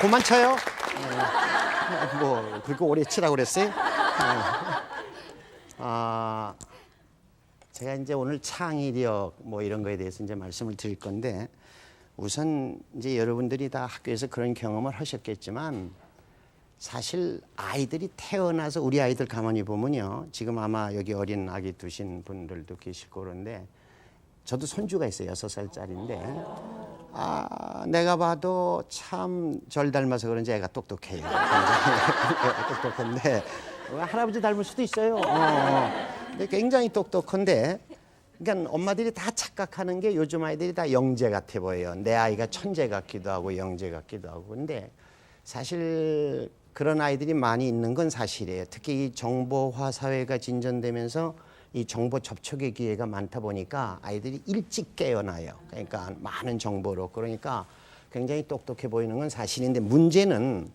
그만 쳐요? 뭐 그렇게 오래 치라고 그랬어요? 제가 이제 오늘 창의력 뭐 이런 거에 대해서 이제 말씀을 드릴 건데, 우선 이제 여러분들이 다 학교에서 그런 경험을 하셨겠지만, 사실 아이들이 태어나서 우리 아이들 가만히 보면요, 지금 아마 여기 어린 아기 두신 분들도 계시고 그런데, 저도 손주가 있어요. 6살짜리인데 내가 봐도 참 절 닮아서 그런지 애가 똑똑해요. 굉장히 똑똑한데 할아버지 닮을 수도 있어요. 근데 굉장히 똑똑한데, 그러니까 엄마들이 다 착각하는 게 요즘 아이들이 다 영재 같아 보여요. 내 아이가 천재 같기도 하고 영재 같기도 하고. 근데 사실 그런 아이들이 많이 있는 건 사실이에요. 특히 이 정보화 사회가 진전되면서 이 정보 접촉의 기회가 많다 보니까 아이들이 일찍 깨어나요. 그러니까 많은 정보로. 그러니까 굉장히 똑똑해 보이는 건 사실인데, 문제는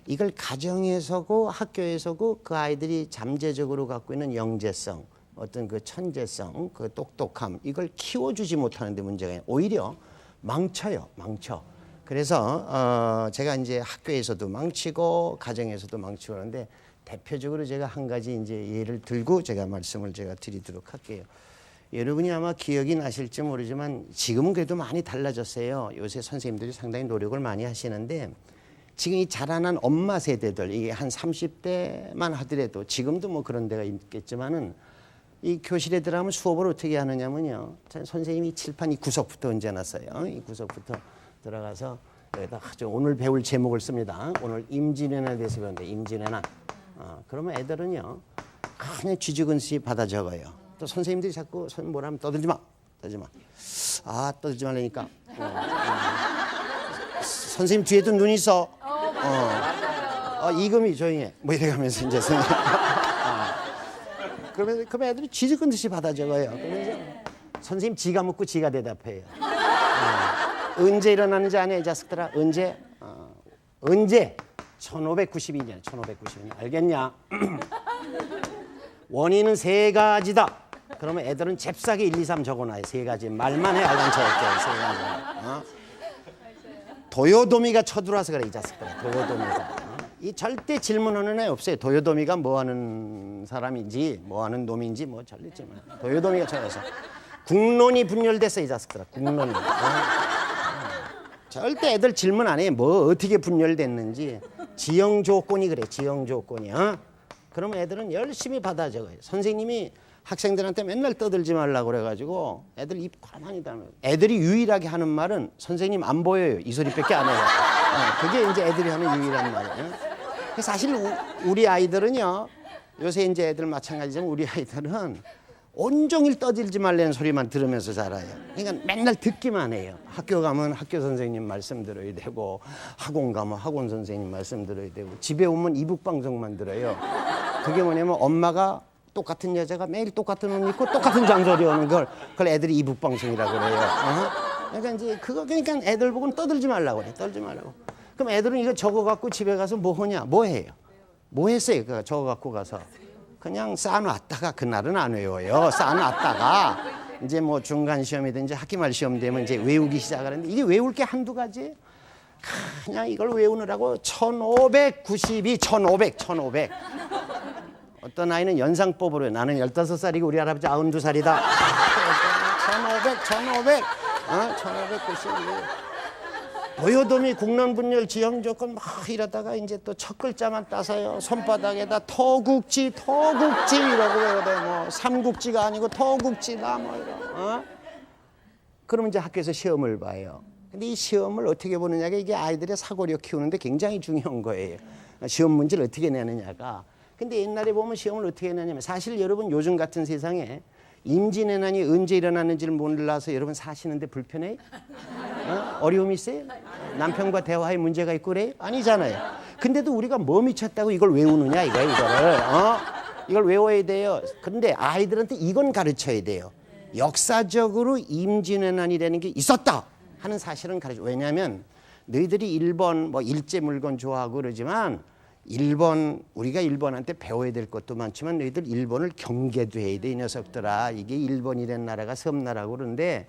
이걸 가정에서고 학교에서고 그 아이들이 잠재적으로 갖고 있는 영재성, 어떤 그 천재성, 그 똑똑함, 이걸 키워주지 못하는데 문제가 오히려 망쳐요. 망쳐. 그래서 제가 이제 학교에서도 망치고 가정에서도 망치고 그러는데, 대표적으로 제가 한 가지 이제 예를 들고 제가 말씀을 드리도록 할게요. 여러분이 아마 기억이 나실지 모르지만 지금은 그래도 많이 달라졌어요. 요새 선생님들이 상당히 노력을 많이 하시는데, 지금 이 자라난 엄마 세대들, 이게 한 30대만 하더라도, 지금도 뭐 그런 데가 있겠지만은, 이 교실에 들어가면 수업을 어떻게 하느냐면요, 선생님이 칠판 이 구석부터 얹어놨어요. 이 구석부터 들어가서 여기다 오늘 배울 제목을 씁니다. 오늘 임진왜란에 대해서 배우는데, 임진왜란. 그러면 애들은요 그냥 쥐죽은씨 받아 적어요. 또 선생님들이 자꾸 뭐라면 떠들지 마. 떠들지 말라니까. 선생님 뒤에도 눈 있어. 이금이 조용히 해. 뭐 이래가면서 이제 선생님. 그러면 애들이 쥐죽은 듯이 받아 적어요. 그러면서 선생님 지가 묻고 지가 대답해요. 언제 일어나는지 아냐 이 자식들아? 언제? 1592년. 알겠냐? 원인은 세 가지다. 그러면 애들은 잽싸게 1, 2, 3 적어놔요. 세 가지. 말만 해 알던 척할게요. 세 가지. 도요도미가 쳐들어와서 그래 이 자식들아. 도요도미가. 이 절대 질문하는 애 없어요. 도요도미가 뭐 하는 사람인지 뭐 하는 놈인지 뭐 절대 질문. 도요도미가 쳐들어와서 국론이 분열됐어 이 자식들아. 국론이. 절대 애들 질문 안 해요. 뭐 어떻게 분열됐는지. 지형 조건이 그래. 지형 조건이. 그러면 애들은 열심히 받아 적어요. 선생님이 학생들한테 맨날 떠들지 말라고 그래가지고 애들 입 가만히 닫아요. 애들이 유일하게 하는 말은 선생님 안 보여요. 이 소리밖에 안 해요. 그게 이제 애들이 하는 유일한 말이에요. 사실 우리 아이들은요, 요새 이제 애들 마찬가지지만 우리 아이들은 온종일 떠들지 말라는 소리만 들으면서 자라요. 그러니까 맨날 듣기만 해요. 학교 가면 학교 선생님 말씀 들어야 되고, 학원 가면 학원 선생님 말씀 들어야 되고, 집에 오면 이북 방송만 들어요. 그게 뭐냐면 엄마가 똑같은 여자가 매일 똑같은 옷 입고 똑같은 장소리 오는 그걸 애들이 이북 방송이라고 그래요. 그러니까 이제 그러니까 애들 보고는 떠들지 말라고 그래. 떠들지 말라고. 그럼 애들은 이거 적어 갖고 집에 가서 뭐 하냐? 뭐 해요? 뭐 했어요? 그거 적어 갖고 가서 그냥 쌓아놨다가, 그날은 안 외워요. 쌓아놨다가 이제 뭐 중간 시험이든지 학기말 시험 되면 이제 외우기 시작하는데, 이게 외울 게 한두 가지? 그냥 이걸 외우느라고 1592, 1500. 어떤 아이는 연상법으로, 나는 15살이고 우리 할아버지 92살이다. 1592. 도요도미 국론분열 지형 조건 막 이러다가 이제 또 첫 글자만 따서요. 손바닥에다 터국지 이러고 외우대. 뭐 삼국지가 아니고 터국지다 뭐 이러. 그러면 이제 학교에서 시험을 봐요. 근데 이 시험을 어떻게 보느냐가 이게 아이들의 사고력 키우는데 굉장히 중요한 거예요. 시험 문제를 어떻게 내느냐가. 근데 옛날에 보면 시험을 어떻게 내냐면, 사실 여러분 요즘 같은 세상에 임진왜란이 언제 일어났는지를 몰라서 여러분 사시는데 불편해요? 어려움이 있어요? 남편과 대화에 문제가 있고 그래요? 아니잖아요. 근데도 우리가 뭐 미쳤다고 이걸 외우느냐 이거를. 이걸 외워야 돼요. 근데 아이들한테 이건 가르쳐야 돼요. 역사적으로 임진왜란이라는 게 있었다 하는 사실은 가르쳐. 왜냐하면 너희들이 일본 뭐 일제 물건 좋아하고 그러지만, 우리가 일본한테 배워야 될 것도 많지만 너희들 일본을 경계도 해야 돼 이 녀석들아. 이게 일본이라는 나라가 섬나라고 그러는데,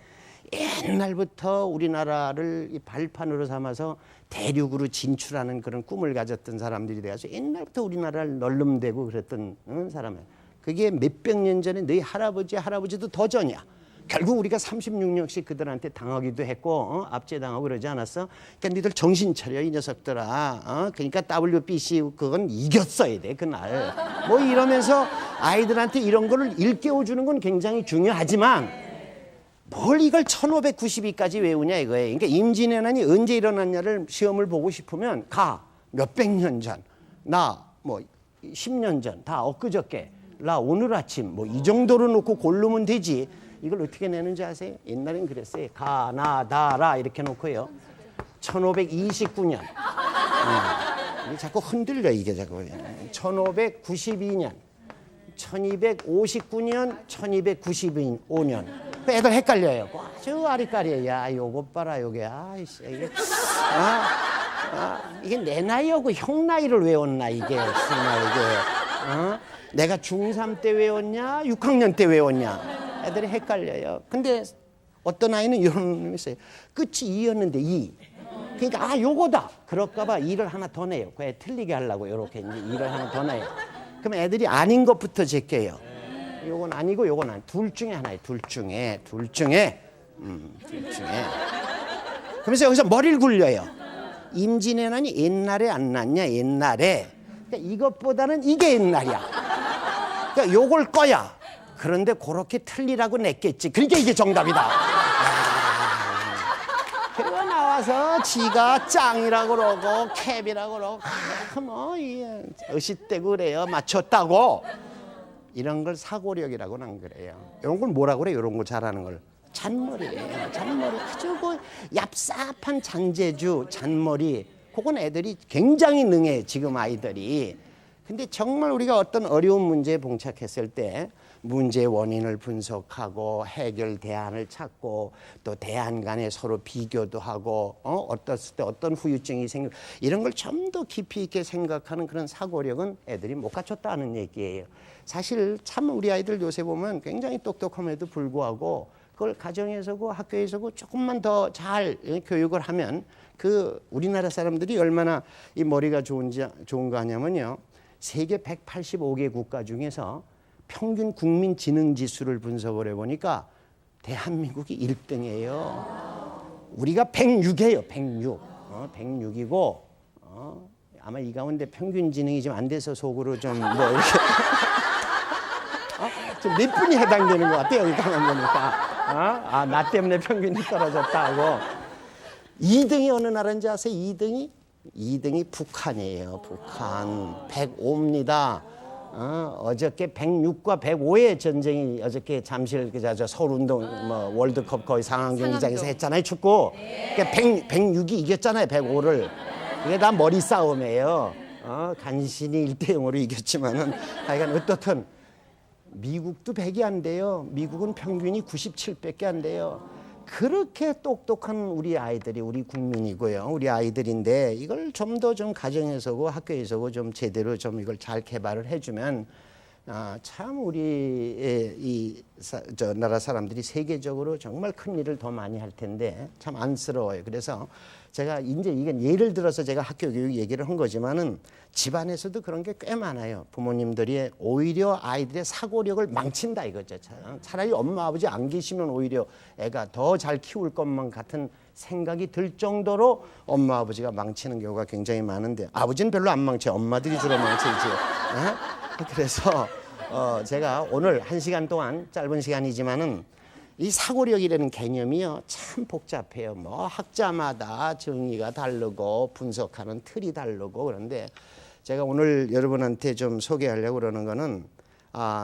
옛날부터 우리나라를 이 발판으로 삼아서 대륙으로 진출하는 그런 꿈을 가졌던 사람들이 돼서 옛날부터 우리나라를 널름대고 그랬던 사람이에요. 그게 몇백 년 전에 너희 할아버지도 더 전이야. 결국 우리가 36년씩 그들한테 당하기도 했고 압제당하고 그러지 않았어? 그러니까 니들 정신 차려 이 녀석들아. 그러니까 WBC 그건 이겼어야 돼 그날. 뭐 이러면서 아이들한테 이런 거를 일깨워주는 건 굉장히 중요하지만 뭘 이걸 1592까지 외우냐 이거예요. 그러니까 임진왜란이 언제 일어났냐를 시험을 보고 싶으면 가 몇백 년 전, 나 뭐 10년 전, 다 엊그저께, 나 오늘 아침 뭐 이 정도로 놓고 고르면 되지. 이걸 어떻게 내는지 아세요? 옛날엔 그랬어요. 가나다라 이렇게 놓고요. 1529년. 자꾸 흔들려 이게 자꾸. 1592년, 1259년, 1295년. 애들 헷갈려요. 아주 아리까리해. 야, 요거 봐라, 요게. 아이씨, 이게. 이게 내 나이하고 형 나이를 외웠나, 이게. 이게. 내가 중3 때 외웠냐, 6학년 때 외웠냐. 애들이 헷갈려요. 근데 어떤 아이는 이런 놈이 있어요. 끝이 2였는데 2. 그러니까 요거다. 그럴까봐 2를 하나 더 내요. 그애 틀리게 하려고 이렇게 이제 2를 하나 더 내요. 그럼 애들이 아닌 것부터 제껴요. 요건 아니고 요건 아니. 둘 중에 하나예요. 둘 중에. 그러면서 여기서 머리를 굴려요. 임진왜란이 옛날에 안 났냐? 옛날에. 그러니까 이것보다는 이게 옛날이야. 그러니까 요걸 꺼야. 그런데 그렇게 틀리라고 냈겠지. 그러니까 이게 정답이다. 그리고 나와서 지가 짱이라고 그러고 캡이라고 그러고 뭐 어시대고 그래요. 맞췄다고. 이런 걸 사고력이라고는 안 그래요. 이런 걸 뭐라고 그래요? 이런 거 잘하는 걸. 잔머리예요. 잔머리. 아주 그 얍삽한 잔재주, 잔머리. 그건 애들이 굉장히 능해, 지금 아이들이. 근데 정말 우리가 어떤 어려운 문제에 봉착했을 때 문제의 원인을 분석하고 해결 대안을 찾고 또 대안 간에 서로 비교도 하고 어떻을 때 어떤 후유증이 생기고 이런 걸 좀 더 깊이 있게 생각하는 그런 사고력은 애들이 못 갖췄다는 얘기예요. 사실 참 우리 아이들 요새 보면 굉장히 똑똑함에도 불구하고 그걸 가정에서고 학교에서고 조금만 더 잘 교육을 하면 그 우리나라 사람들이 얼마나 이 머리가 좋은가 하냐면요. 세계 185개 국가 중에서 평균 국민 지능 지수를 분석을 해보니까 대한민국이 1등이에요. 우리가 106이에요. 106. 106이고 아마 이 가운데 평균 지능이 좀 안 돼서 속으로 좀 뭐 이렇게 좀 몇 분이 해당되는 것 같아요. 여기 가만 보니까. 나 때문에 평균이 떨어졌다고. 2등이 어느 나라인지 아세요? 2등이 북한이에요. 북한 105입니다. 어저께 106과 105의 전쟁이 어저께 잠실 서울운동 뭐 월드컵 거의 상암 경기장에서 했잖아요. 축구. 그러니까 106이 이겼잖아요. 105를. 이게 다 머리 싸움이에요. 간신히 1대0으로 이겼지만은 하여간 어떻든 미국도 100이 안 돼요. 미국은 평균이 97밖에 안 돼요. 그렇게 똑똑한 우리 아이들이 우리 국민이고요. 우리 아이들인데 이걸 좀 더 좀 가정에서고 학교에서고 좀 제대로 좀 이걸 잘 개발을 해주면 참 우리 저 나라 사람들이 세계적으로 정말 큰 일을 더 많이 할 텐데 참 안쓰러워요. 그래서 제가 이제 이게 예를 들어서 제가 학교 교육 얘기를 한 거지만은 집안에서도 그런 게 꽤 많아요. 부모님들이 오히려 아이들의 사고력을 망친다 이거죠. 차라리 엄마 아버지 안 계시면 오히려 애가 더 잘 키울 것만 같은 생각이 들 정도로 엄마 아버지가 망치는 경우가 굉장히 많은데 아버지는 별로 안 망쳐요. 엄마들이 주로 망치지. 그래서 제가 오늘 1시간 동안 짧은 시간이지만은 이 사고력이라는 개념이요 참 복잡해요. 뭐 학자마다 정의가 다르고 분석하는 틀이 다르고 그런데 제가 오늘 여러분한테 좀 소개하려고 그러는 거는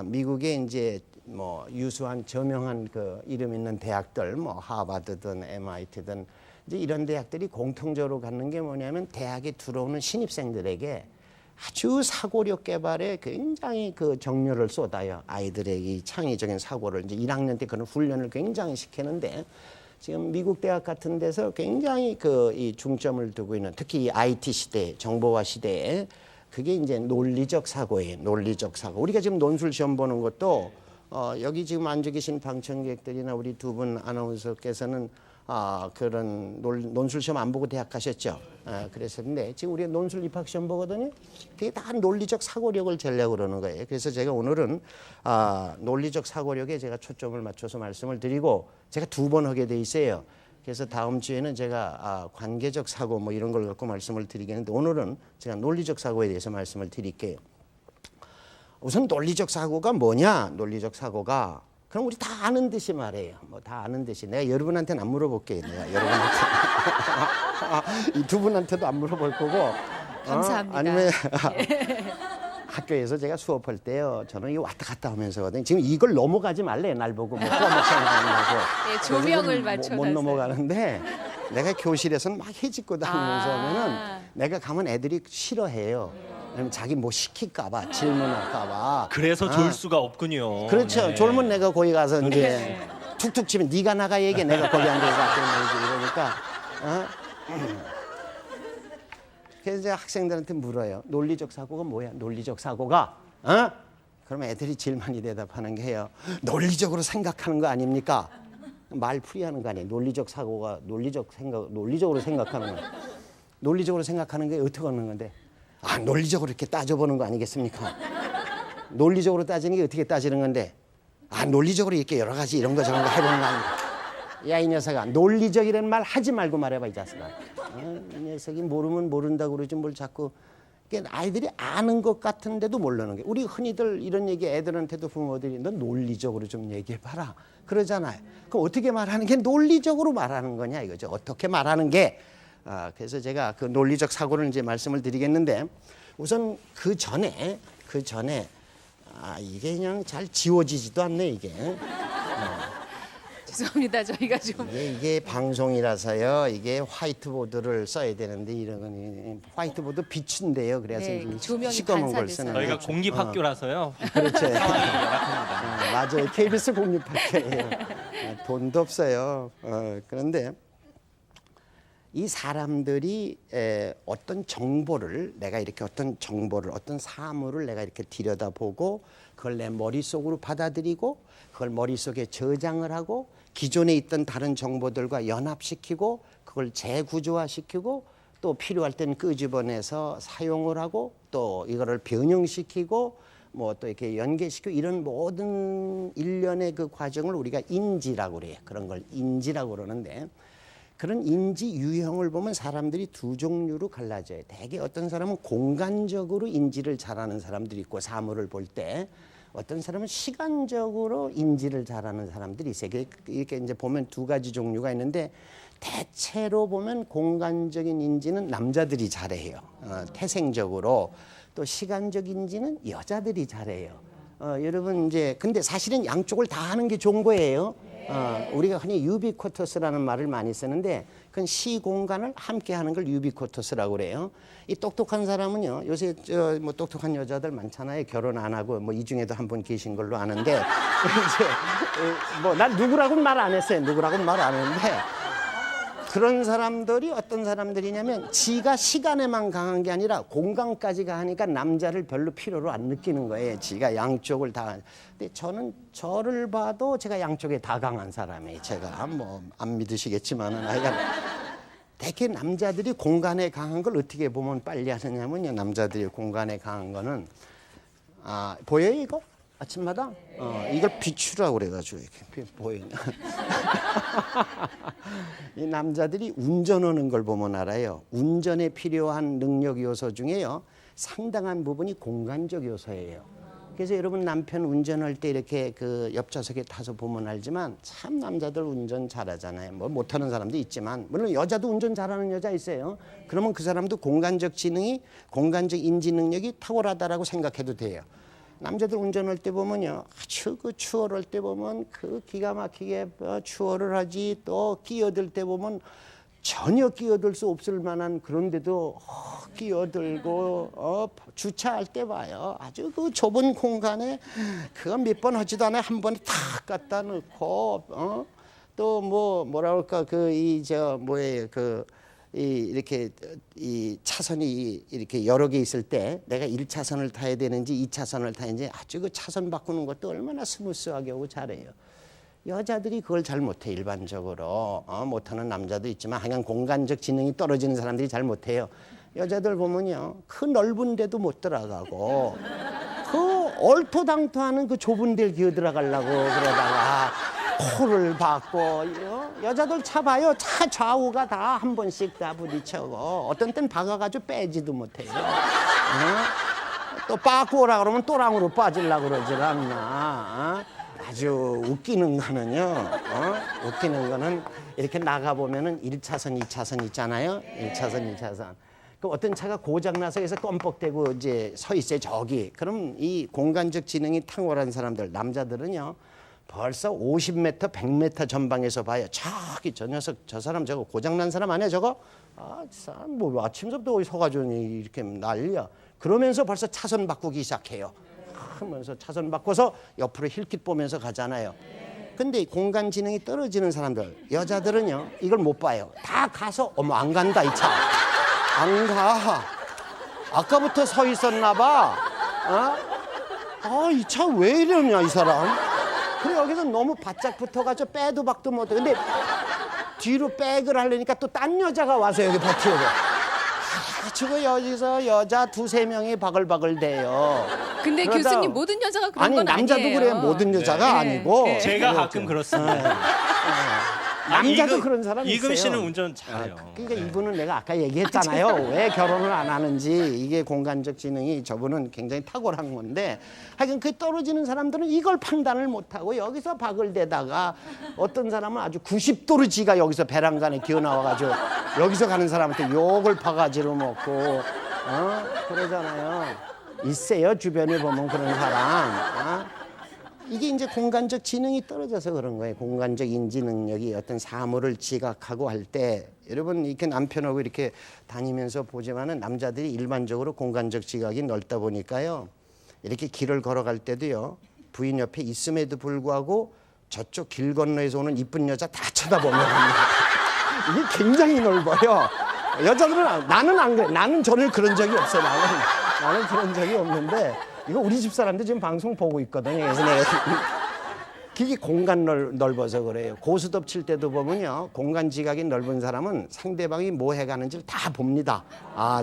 미국의 이제 뭐 유수한 저명한 그 이름 있는 대학들 뭐 하버드든 MIT든 이제 이런 대학들이 공통적으로 갖는 게 뭐냐면 대학에 들어오는 신입생들에게 아주 사고력 개발에 굉장히 그 정열을 쏟아요. 아이들의 이 창의적인 사고를 이제 1학년 때 그런 훈련을 굉장히 시키는데 지금 미국 대학 같은 데서 굉장히 그 이 중점을 두고 있는 특히 이 IT 시대, 정보화 시대에 그게 이제 논리적 사고예요. 논리적 사고. 우리가 지금 논술 시험 보는 것도 여기 지금 앉아 계신 방청객들이나 우리 두 분 아나운서께서는 그런 논술 시험 안 보고 대학 가셨죠. 그랬었는데 지금 우리가 논술 입학 시험 보거든요. 그게 다 논리적 사고력을 재려고 그러는 거예요. 그래서 제가 오늘은 논리적 사고력에 제가 초점을 맞춰서 말씀을 드리고 제가 두 번 하게 돼 있어요. 그래서 다음 주에는 제가 관계적 사고 뭐 이런 걸 갖고 말씀을 드리겠는데 오늘은 제가 논리적 사고에 대해서 말씀을 드릴게요. 우선 논리적 사고가 뭐냐? 논리적 사고가 그럼 우리 다 아는 듯이 말해요. 뭐 다 아는 듯이. 내가 여러분한테는 안 물어볼게요. 내가 여러분한테 이 두 분한테도 안 물어볼 거고. 감사합니다. 아니면 학교에서 제가 수업할 때요. 저는 이거 왔다 갔다 하면서거든요. 지금 이걸 넘어가지 말래. 날 보고 뭐 꼬먹고 나온다고. 네, 조명을 맞춰 못 넘어가는데 내가 교실에서는 막 해집고 다니면서 하면은 내가 가면 애들이 싫어해요. 왜냐면 자기 뭐 시킬까봐 질문할까봐. 그래서 졸 수가 없군요. 그렇죠. 네. 졸면 내가 거기 가서 이제 툭툭 치면 네가 나가 얘기해. 내가 거기 앉아서 이러니까. 그래서 이제 학생들한테 물어요. 논리적 사고가 뭐야? 논리적 사고가 그러면 애들이 제일 많이 대답하는 게 해요. 논리적으로 생각하는 거 아닙니까? 말풀이하는 거 아니에요. 논리적 사고가 논리적으로 생각하는 거. 논리적으로 생각하는 게 어떻게 하는 건데? 논리적으로 이렇게 따져보는 거 아니겠습니까? 논리적으로 따지는 게 어떻게 따지는 건데? 논리적으로 이렇게 여러 가지 이런 거 저런 거 해보는 거 아닙니까? 야, 이 녀석아, 논리적이라는 말 하지 말고 말해봐, 이 자식아. 이 녀석이 모르면 모른다고 그러지 뭘 자꾸. 그러니까 아이들이 아는 것 같은데도 모르는 게. 우리 흔히들 이런 얘기 애들한테도 부모들이 너 논리적으로 좀 얘기해봐라. 그러잖아요. 그럼 어떻게 말하는 게 논리적으로 말하는 거냐 이거죠. 어떻게 말하는 게. 그래서 제가 그 논리적 사고를 이제 말씀을 드리겠는데 우선 그 전에 이게 그냥 잘 지워지지도 않네 이게. 죄송합니다. 저희가 좀 이게 방송이라서요. 이게 화이트보드를 써야 되는데 이런 건 화이트보드 비춘데요. 그래서 네, 좀 조명이 시꺼먼 걸 반사돼서. 쓰는. 저희가 공립학교라서요. 그렇죠. 상황이 열악합니다. 맞아요. KBS 공립학교예요. 돈도 없어요. 그런데 이 사람들이 어떤 정보를 내가 이렇게 어떤 사물을 내가 이렇게 들여다보고 그걸 내 머릿속으로 받아들이고 그걸 머릿속에 저장을 하고 기존에 있던 다른 정보들과 연합시키고 그걸 재구조화시키고 또 필요할 때는 끄집어내서 사용을 하고 또 이거를 변형시키고 뭐 또 이렇게 연계시키고 이런 모든 일련의 그 과정을 우리가 인지라고 그래요. 그런 걸 인지라고 그러는데 그런 인지 유형을 보면 사람들이 두 종류로 갈라져요. 대개 어떤 사람은 공간적으로 인지를 잘하는 사람들이 있고 사물을 볼 때 어떤 사람은 시간적으로 인지를 잘하는 사람들이 있어요. 이렇게 이제 보면 두 가지 종류가 있는데 대체로 보면 공간적인 인지는 남자들이 잘해요. 태생적으로. 또 시간적 인지는 여자들이 잘해요. 여러분 이제 근데 사실은 양쪽을 다 하는 게 좋은 거예요. 우리가 흔히 유비쿼터스라는 말을 많이 쓰는데 그건 시공간을 함께 하는 걸 유비쿼터스라고 그래요. 이 똑똑한 사람은요. 요새 뭐 똑똑한 여자들 많잖아요. 결혼 안 하고 뭐 이 중에도 한 분 계신 걸로 아는데 이제 뭐 난 누구라고는 말 안 했어요. 누구라고는 말 안 했는데 그런 사람들이 어떤 사람들이냐면 지가 시간에만 강한 게 아니라 공간까지 가니까 남자를 별로 필요로 안 느끼는 거예요. 지가 양쪽을 다. 근데 저는 저를 봐도 제가 양쪽에 다 강한 사람이에요. 제가 뭐 안 믿으시겠지만은 하여간 대개 남자들이 공간에 강한 걸 어떻게 보면 빨리 하느냐면요. 남자들이 공간에 강한 거는 보여요 이거? 아침마다? 이걸 비추라고 그래가지고 이렇게 보이냐. 이 남자들이 운전하는 걸 보면 알아요. 운전에 필요한 능력 요소 중에요. 상당한 부분이 공간적 요소예요. 그래서 여러분 남편 운전할 때 이렇게 그 옆좌석에 타서 보면 알지만 참 남자들 운전 잘하잖아요. 뭐 못하는 사람도 있지만 물론 여자도 운전 잘하는 여자 있어요. 그러면 그 사람도 공간적 인지 능력이 탁월하다라고 생각해도 돼요. 남자들 운전할 때 보면요. 아주 그 추월할 때 보면 그 기가 막히게 추월을 하지 또 끼어들 때 보면 전혀 끼어들 수 없을 만한 그런데도 끼어들고 주차할 때 봐요. 아주 그 좁은 공간에 그거 몇 번 하지도 않아요. 한 번에 탁 갖다 넣고 또 뭐라 그럴까 그 이렇게 이 차선이 이렇게 여러 개 있을 때 내가 1차선을 타야 되는지 2차선을 타야 되는지 아주 그 차선 바꾸는 것도 얼마나 스무스하게 하고 잘해요. 여자들이 그걸 잘 못해 일반적으로. 못하는 남자도 있지만 하여간 공간적 지능이 떨어지는 사람들이 잘 못해요. 여자들 보면요, 그 넓은 데도 못 들어가고 그 얼토당토하는 그 좁은 데를 기어 들어가려고 그러다가 코를 박고. 여자들 차 봐요. 차 좌우가 다 한 번씩 다 부딪혀고 어떤 땐 박아가지고 빼지도 못해요. 또 빠꾸 오라 그러면 또랑으로 빠지려고 그러질 않나. 아주 웃기는 거는요. 웃기는 거는 이렇게 나가보면은 1차선, 2차선 있잖아요. 1차선, 2차선. 그 어떤 차가 고장나서 해서 껌뻑대고 이제 서 있어요, 저기. 그럼 이 공간적 지능이 탁월한 사람들, 남자들은요, 벌써 50m, 100m 전방에서 봐요. 저기 저 녀석, 저 사람 저거 고장난 사람 아니야, 저거? 사람 뭐 아침부터 거기 서가지고 이렇게 난리야. 그러면서 벌써 차선 바꾸기 시작해요. 하면서 차선 바꿔서 옆으로 힐끗 보면서 가잖아요. 근데 공간 지능이 떨어지는 사람들, 여자들은요, 이걸 못 봐요. 다 가서 어머 안 간다 이 차. 안 가. 아까부터 서 있었나 봐. 이 차 왜 이러냐 이 사람. 그래 여기서 너무 바짝 붙어가지고 빼도 박도 못해. 근데 뒤로 백을 하려니까 또 딴 여자가 와서 여기 버티고. 저거 여기서 여자 2-3명이 바글바글 대요. 근데 그러다, 교수님 모든 여자가 그런 아니 건 남자도 아니에요. 그래. 모든 여자가 네. 아니고. 네. 제가 가끔 그렇습니다. 남자도 그런 사람 있어요. 이금 씨는 운전 잘해요. 그러니까 이분은 내가 아까 얘기했잖아요. 왜 결혼을 안 하는지. 이게 공간적 지능이 저분은 굉장히 탁월한 건데 하여간 그 떨어지는 사람들은 이걸 판단을 못하고 여기서 박을 대다가 어떤 사람은 아주 90도로 지가 여기서 베란간에 기어 나와가지고 여기서 가는 사람한테 욕을 바가지로 먹고 그러잖아요. 있어요. 주변에 보면 그런 사람. 이게 이제 공간적 지능이 떨어져서 그런 거예요. 공간적 인지 능력이 어떤 사물을 지각하고 할 때 여러분 이렇게 남편하고 이렇게 다니면서 보지만은 남자들이 일반적으로 공간적 지각이 넓다 보니까요. 이렇게 길을 걸어갈 때도요. 부인 옆에 있음에도 불구하고 저쪽 길 건너에서 오는 이쁜 여자 다 쳐다보면 이게 굉장히 넓어요. 여자들은 나는 안 그래. 나는 전혀 그런 적이 없어요. 나는 그런 적이 없는데 이거 우리 집 사람들 지금 방송 보고 있거든요. 그래서 내가 그게 공간 넓어서 그래요. 고스톱 칠 때도 보면요. 공간 지각이 넓은 사람은 상대방이 뭐 해가는지를 다 봅니다.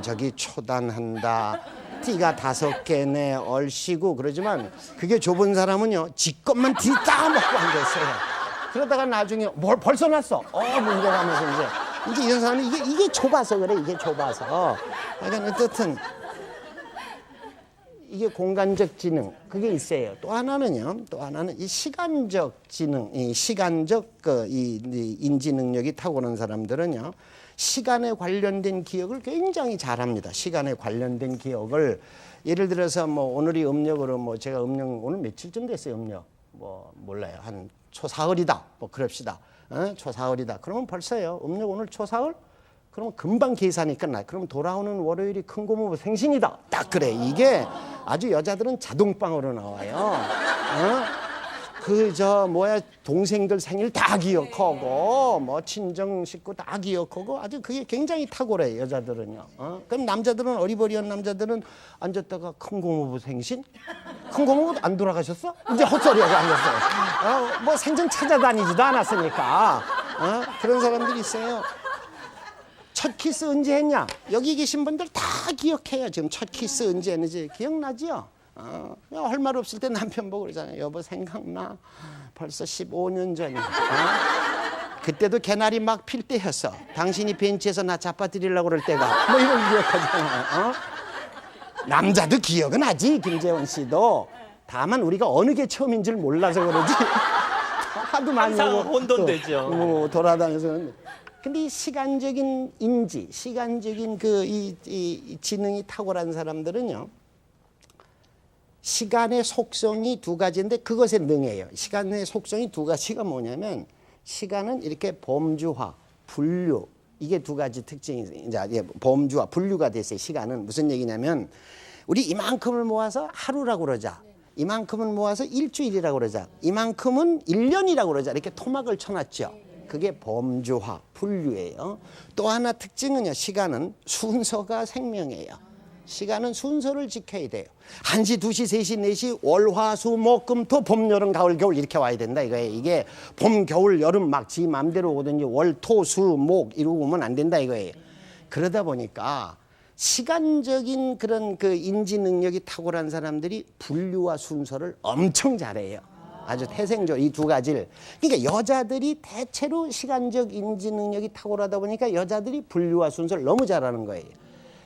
저기 초단한다. 띠가 5개네. 얼씨구. 그러지만 그게 좁은 사람은요. 지 것만 뒤 딱 먹고 앉아있어요. 그러다가 나중에 뭘 벌써 났어. 문제가 하면서 이제 이런 사람은 이게 좁아서 그래. 이게 좁아서. 그러니까 어쨌든 이게 공간적 지능 그게 있어요. 또 하나는 이 시간적 지능, 이 시간적 이 인지 능력이 탁월한 사람들은요. 시간에 관련된 기억을 굉장히 잘합니다. 시간에 관련된 기억을 예를 들어서 뭐 오늘이 음력으로 뭐 제가 오늘 며칠쯤 됐어요. 음력 뭐 몰라요. 한 초사흘이다. 뭐 그럽시다. 초사흘이다. 그러면 벌써요. 음력 오늘 초사흘? 그러면 금방 계산이 끝나요. 그럼 돌아오는 월요일이 큰 고모 생신이다. 딱 그래. 이게 아주 여자들은 자동빵으로 나와요. 동생들 생일 다 기억하고 뭐 친정 식구 다 기억하고 아주 그게 굉장히 탁월해요. 여자들은요. 그럼 남자들은 어리버리한 남자들은 앉았다가 큰 고모부 생신? 큰 고모부 안 돌아가셨어? 이제 헛소리하고 앉았어요. 뭐 생전 찾아다니지도 않았으니까. 그런 사람들이 있어요. 첫 키스 언제 했냐? 여기 계신 분들 다 기억해요. 지금 첫 키스 언제 했는지 기억나지요? 할 말 없을 때 남편 보고 그러잖아요. 여보 생각나? 벌써 15년 전이야. 그때도 개나리 막 필 때였어. 당신이 벤치에서 나 잡아드리려고 그럴 때가. 뭐 이런 기억하잖아요. 남자도 기억은 하지. 김재원 씨도. 다만 우리가 어느 게 처음인 줄 몰라서 그러지. 하도 많이 항상 혼돈되죠. 돌아다녀서. 근데 이 시간적인 인지, 시간적인 이 지능이 탁월한 사람들은요. 시간의 속성이 2가지인데 그것에 능해요. 시간의 속성이 2가지가 뭐냐면 시간은 이렇게 범주화, 분류 이게 2가지 특징이 이제 범주화, 분류가 됐어요. 시간은 무슨 얘기냐면 우리 이만큼을 모아서 하루라고 그러자. 이만큼은 모아서 일주일이라고 그러자. 이만큼은 1년이라고 그러자. 이렇게 토막을 쳐놨죠. 그게 범주화, 분류예요. 또 하나 특징은요. 시간은 순서가 생명이에요. 시간은 순서를 지켜야 돼요. 1시, 2시, 3시, 4시, 월, 화, 수, 목, 금, 토, 봄, 여름, 가을, 겨울 이렇게 와야 된다 이거예요. 이게 봄, 겨울, 여름 막 지 마음대로 오든지 월, 토, 수, 목 이러고 오면 안 된다 이거예요. 그러다 보니까 시간적인 그런 그 인지 능력이 탁월한 사람들이 분류와 순서를 엄청 잘해요. 아주 태생적 이 두 가지를. 그러니까 여자들이 대체로 시간적 인지 능력이 탁월하다 보니까 여자들이 분류와 순서를 너무 잘하는 거예요.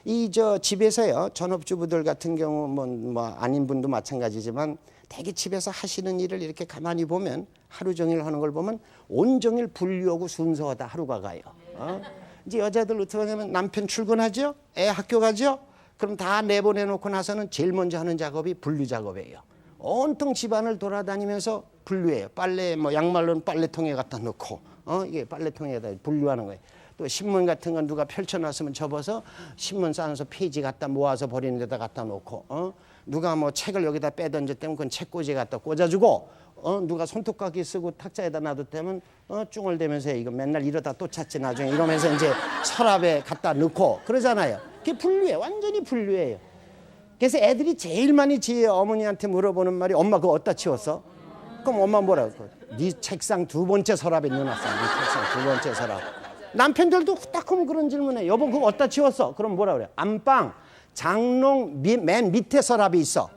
이 집에서요 전업주부들 같은 경우 뭐 아닌 분도 마찬가지지만 대개 집에서 하시는 일을 이렇게 가만히 보면 하루 종일 하는 걸 보면 온종일 분류하고 순서하다 하루가 가요. 이제 여자들 어떻게 하냐면 남편 출근하죠, 애 학교 가죠. 그럼 다 내보내놓고 나서는 제일 먼저 하는 작업이 분류 작업이에요. 온통 집안을 돌아다니면서 분류해요. 빨래 뭐 양말로는 빨래통에 갖다 놓고 이게 빨래통에다 분류하는 거예요. 또 신문 같은 건 누가 펼쳐놨으면 접어서 신문 싸서 페이지 갖다 모아서 버리는 데다 갖다 놓고 누가 뭐 책을 여기다 빼던졌다면 그건 책꽂이에 갖다 꽂아주고 누가 손톱깎이 쓰고 탁자에다 놔뒀다면 쭝얼대면서 이거 맨날 이러다 또 찾지 나중에 이러면서 이제 서랍에 갖다 넣고 그러잖아요. 그게 분류해. 완전히 분류해요. 그래서 애들이 제일 많이 지 어머니한테 물어보는 말이 엄마 그거 어디다 치웠어? 그럼 엄마 뭐라고? 네 책상 2번째 서랍에 넣어놨어. 네 책상 2번째 서랍. 남편들도 후딱하면 그런 질문해. 여보 그거 어디다 치웠어? 그럼 뭐라 그래? 안방 장롱 맨 밑에 서랍이 있어.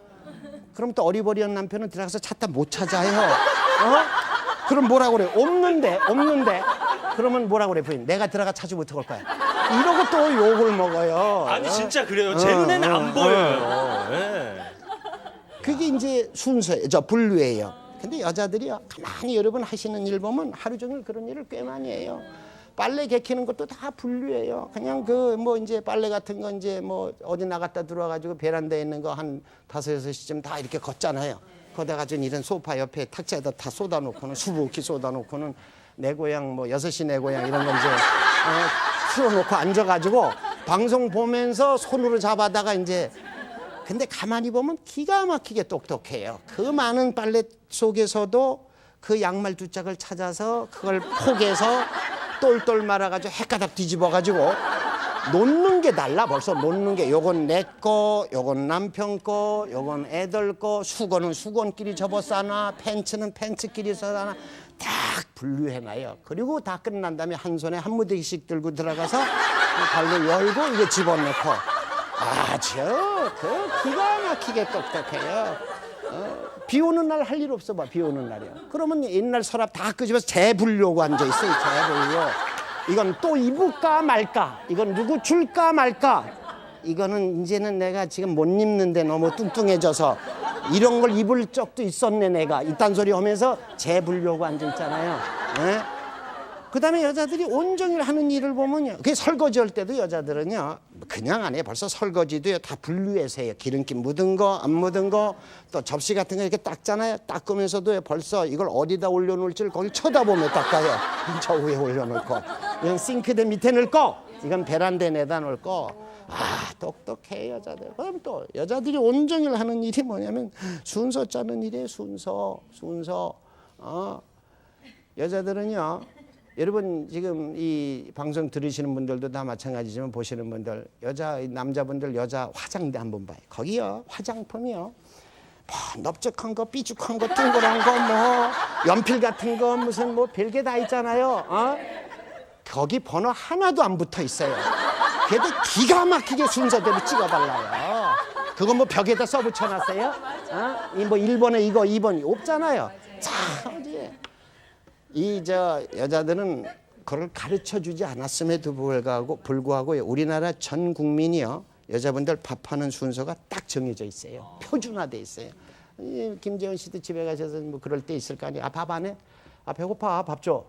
그럼 또 어리버리한 남편은 들어가서 찾다 못 찾아요. 그럼 뭐라 그래? 없는데. 그러면 뭐라 그래 부인? 내가 들어가 찾으면 어떡할 거야? 이러고 또 욕을 먹어요. 아니 진짜 그래요. 제 눈에는 안 보여요. 네. 그게 이제 순서예요. 분류예요. 근데 여자들이요 가만히 여러분 하시는 일 보면 하루 종일 그런 일을 꽤 많이 해요. 빨래 개키는 것도 다 분류예요. 그냥 그 뭐 이제 빨래 같은 거 이제 뭐 어디 나갔다 들어와가지고 베란다에 있는 거 한 5, 6시쯤 다 이렇게 걷잖아요. 거다가 전 이런 소파 옆에 탁자에다 다 쏟아놓고는 수북히 쏟아놓고는 내 고향 뭐 6시 내 고향 이런 거 이제 풀어놓고 앉아가지고 방송 보면서 손으로 잡아다가 이제 근데 가만히 보면 기가 막히게 똑똑해요. 그 많은 빨래 속에서도 그 양말 2짝을 찾아서 그걸 포개서 똘똘 말아가지고 헷가닥 뒤집어가지고 놓는 게 달라. 벌써 놓는 게 요건 내 거, 요건 남편 거, 요건 애들 거, 수건은 수건끼리 접어 싸놔, 팬츠는 팬츠끼리 싸놔. 딱 분류해놔요. 그리고 다 끝난 다음에 한 손에 한 무대씩 들고 들어가서 발로 열고 이게 집어넣고 아주 그 기가 막히게 똑똑해요. 비 오는 날 할 일 없어 봐. 비 오는 날이야. 그러면 옛날 서랍 다 끄집어서 재분류하고 앉아 있어. 재분류. 이건 또 입을까 말까. 이건 누구 줄까 말까. 이거는 이제는 내가 지금 못 입는데 너무 뚱뚱해져서 이런 걸 입을 적도 있었네 내가. 이딴 소리 하면서 재분류하고 앉아 있잖아요. 그다음에 여자들이 온종일 하는 일을 보면요. 그게 설거지 할 때도 여자들은요. 그냥 안 해. 벌써 설거지도요. 다 분류해서 해요. 기름기 묻은 거, 안 묻은 거, 또 접시 같은 거 이렇게 닦잖아요. 닦으면서도 벌써 이걸 어디다 올려놓을지를 거기 쳐다보며 닦아요. 저 위에 올려놓고. 이건 싱크대 밑에 넣고, 이건 베란다에 내다 놓고. 아, 똑똑해 여자들. 그럼 또 여자들이 온종일 하는 일이 뭐냐면 순서 짜는 일이에요. 순서. 여자들은요. 여러분 지금 이 방송 들으시는 분들도 다 마찬가지지만 보시는 분들 남자분들 여자 화장대 한번 봐요. 거기요 화장품이요 뭐 넓적한 거 삐죽한 거 둥그런 거 뭐 연필 같은 거 무슨 뭐 별게 다 있잖아요. 거기 번호 하나도 안 붙어 있어요. 그래도 기가 막히게 순서대로 찍어달라요. 그거 뭐 벽에다 써붙여놨어요? 이 뭐 1번에 이거 2번이 없잖아요. 참 여자들은 그걸 가르쳐주지 않았음에도 불구하고 우리나라 전 국민이요 여자분들 밥하는 순서가 딱 정해져 있어요. 표준화돼 있어요. 김재원 씨도 집에 가셔서 뭐 그럴 때 있을 거 아니에요. 밥 안 해? 배고파 밥 줘.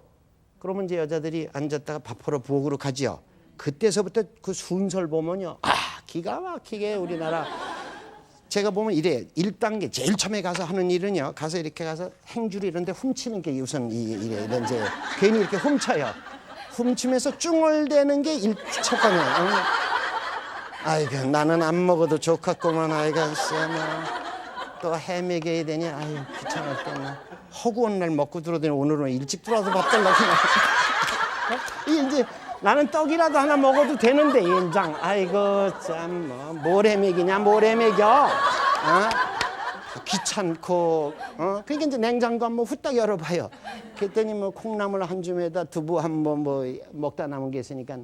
그러면 이제 여자들이 앉았다가 밥하러 부엌으로 가지요. 그때서부터 그 순서를 보면요 기가 막히게 우리나라 제가 보면 이래 1단계 제일 처음에 가서 하는 일은요 가서 이렇게 가서 행주를 이런 데 훔치는 게 우선 이래 이제 괜히 이렇게 훔쳐요. 훔치면서 쭝얼대는 게 첫 번째. 아이고 나는 안 먹어도 좋겠구만. 아이고 또 헤매겨야 되니 아유 귀찮을 때는 허구한 날 먹고 들어오더니 오늘은 일찍 들어와서 밥 달라고 이 이제 나는 떡이라도 하나 먹어도 되는데 인장 아이고 참 뭘 헤매기냐 뭘 헤매겨 귀찮고 그러니까 이제 냉장고 한번 후딱 열어봐요. 그랬더니 뭐 콩나물 한 줌에다 두부 한번 뭐 먹다 남은 게 있으니까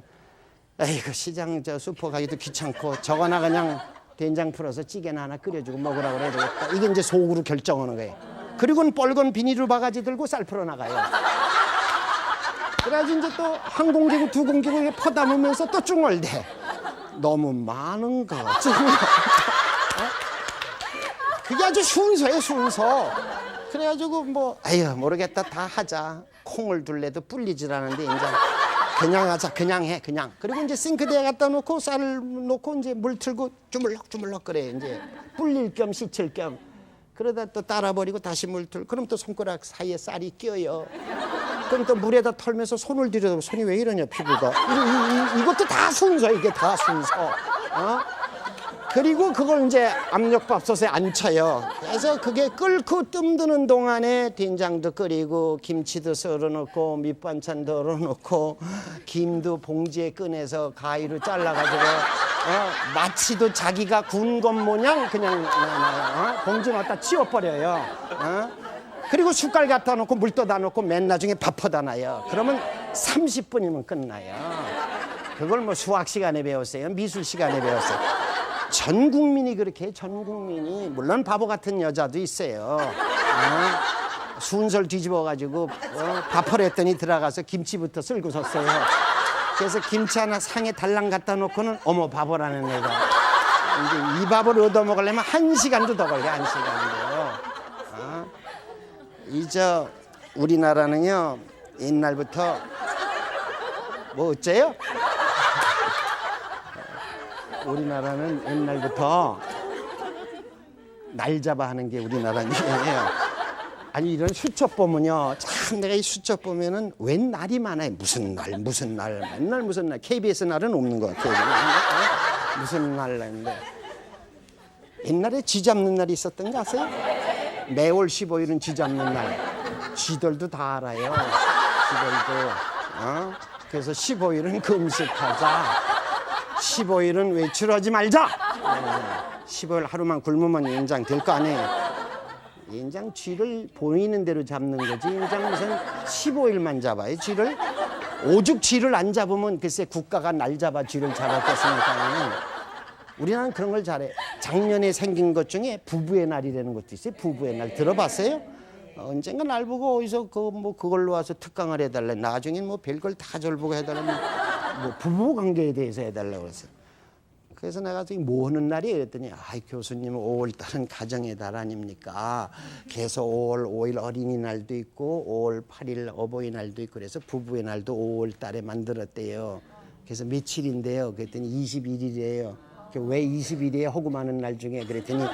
아이고 시장 저 슈퍼 가기도 귀찮고 저거나 그냥 된장 풀어서 찌개나 하나 끓여주고 먹으라고 그래야 되겠다. 이게 이제 속으로 결정하는 거예요. 그리고는 뻘건 비닐을 바가지 들고 쌀 풀어 나가요. 그래가지고 이제 또 한 공기고 두 공기고 퍼담으면서 또 중얼대. 너무 많은 거. 그게 아주 순서예요, 순서. 그래가지고 뭐 아유 모르겠다 다 하자. 콩을 둘래도 불리질 않은데 이제 그냥 하자, 그냥 해, 그냥. 그리고 이제 싱크대에 갖다 놓고 쌀을 놓고 이제 물 틀고 주물럭주물럭 그래 이제 불릴 겸 씻을 겸. 그러다 또 따라버리고 다시 물 틀. 그럼 또 손가락 사이에 쌀이 껴요. 그럼 또 물에다 털면서 손을 들여다보고 손이 왜 이러냐 피부가. 이것도 다 순서 이게 다 순서. 그리고 그걸 이제 압력밥솥에 앉혀요. 그래서 그게 끓고 뜸드는 동안에 된장도 끓이고 김치도 썰어놓고 밑반찬도 썰어놓고 김도 봉지에 꺼내서 가위로 잘라가지고 마치도 자기가 구운 것 모양 그냥 봉지 넣었다 치워버려요. 그리고 숟갈 갖다 놓고 물 떠다 놓고 맨 나중에 밥퍼다 놔요. 그러면 30분이면 끝나요. 그걸 뭐 수학 시간에 배웠어요? 미술 시간에 배웠어요? 전 국민이 그렇게 해, 전 국민이. 물론 바보 같은 여자도 있어요. 순서를 뒤집어가지고 밥을 했더니 들어가서 김치부터 쓸고 섰어요. 그래서 김치 하나 상에 달랑 갖다 놓고는 어머 바보라는 애가. 이제 이 밥을 얻어먹으려면 1시간도 더 걸려, 1시간도. 이제 우리나라는요 옛날부터 뭐 어째요? 우리나라는 옛날부터 날 잡아 하는 게 우리나라 일이에요. 아니 이런 수첩 보면요 참 내가 이 수첩 보면은 웬 날이 많아요. 무슨 날 맨날 무슨 날. KBS 날은 없는 것 같아요. 무슨 날인데 옛날에 쥐 잡는 날이 있었던 거 아세요? 매월 15일은 쥐 잡는 날. 쥐들도 다 알아요. 쥐들도. 그래서 15일은 금식하자. 15일은 외출하지 말자. 15일 하루만 굶으면 인장 될 거 아니에요. 인장 쥐를 보이는 대로 잡는 거지. 인장 무슨 15일만 잡아요. 쥐를. 오죽 쥐를 안 잡으면 글쎄 국가가 날 잡아 쥐를 잡았겠습니까? 우리나라는 그런 걸 잘해. 작년에 생긴 것 중에 부부의 날이라는 것도 있어요. 부부의 날 들어봤어요? 언젠가 날 보고 어디서 그걸로 와서 특강을 해달래. 나중에 뭐 별걸 다 절 보고 해달라면 뭐 부부 관계에 대해서 해달라고 그랬어. 그래서 내가 지금 뭐 하는 날이에요? 그랬더니 교수님 5월 달은 가정의 달 아닙니까? 그래서 5월 5일 어린이날도 있고 5월 8일 어버이날도 있고 그래서 부부의 날도 5월 달에 만들었대요. 그래서 며칠인데요? 그랬더니 21일이에요. 왜 20일이에요? 하고 많은 날 중에 그랬더니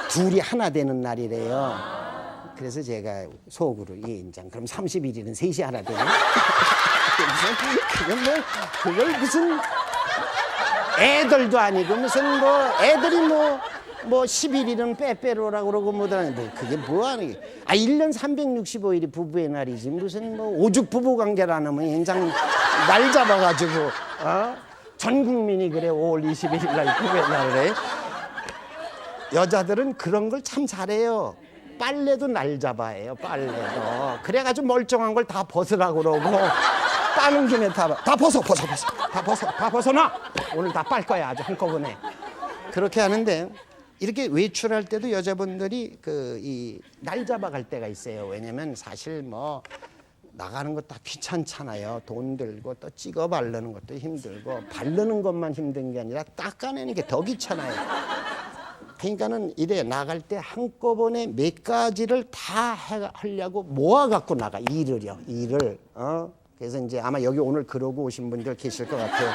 둘이 하나 되는 날이래요. 그래서 제가 속으로 인장 그럼 31일은 셋이 하나 되네. 그걸 무슨 애들도 아니고 무슨 뭐 애들이 뭐 11일은 빼빼로라고 그러고 뭐다는데 그게 뭐하는 게 1년 365일이 부부의 날이지 무슨 뭐 오죽 부부 관계를 안 하면 인장 날 잡아가지고 전 국민이 그래 5월 21일 날 부부의 날을 해. 여자들은 그런 걸 참 잘해요. 빨래도 날 잡아해요. 빨래도. 그래가지고 멀쩡한 걸 다 벗으라고 그러고 빠는 김에 다 벗어. 다 벗어놔. 오늘 다 빨 거야 아주 한꺼번에. 그렇게 하는데 이렇게 외출할 때도 여자분들이 이 날 잡아갈 때가 있어요. 왜냐면 사실 뭐 나가는 거 다 귀찮잖아요. 돈 들고 또 찍어 바르는 것도 힘들고 바르는 것만 힘든 게 아니라 닦아내는 게 더 귀찮아요. 그러니까는 이래 나갈 때 한꺼번에 몇 가지를 다 하려고 모아갖고 나가 일을. 그래서 이제 아마 여기 오늘 그러고 오신 분들 계실 것 같아요.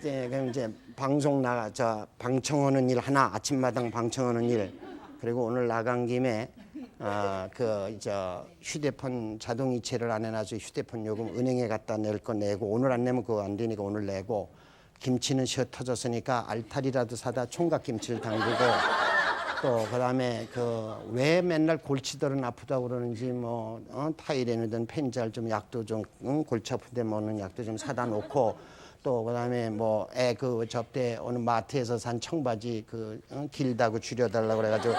그럼 이제 방송 방청하는 일 하나, 아침마당 방청하는 일. 그리고 오늘 나간 김에 휴대폰 자동이체를 안 해놔서 휴대폰 요금 은행에 갖다 낼 거 내고 오늘 안 내면 그거 안 되니까 오늘 내고 김치는 쉬어 터졌으니까 알타리라도 사다 총각 김치를 담그고 또 그다음에 그 왜 맨날 골치들은 아프다고 그러는지 뭐 타이레놀이든 펜잘 좀 약도 좀 골치 아픈데 먹는 약도 좀 사다 놓고 또 그다음에 뭐 애 그 접대 어느 마트에서 산 청바지 그 길다고 줄여달라고 그래가지고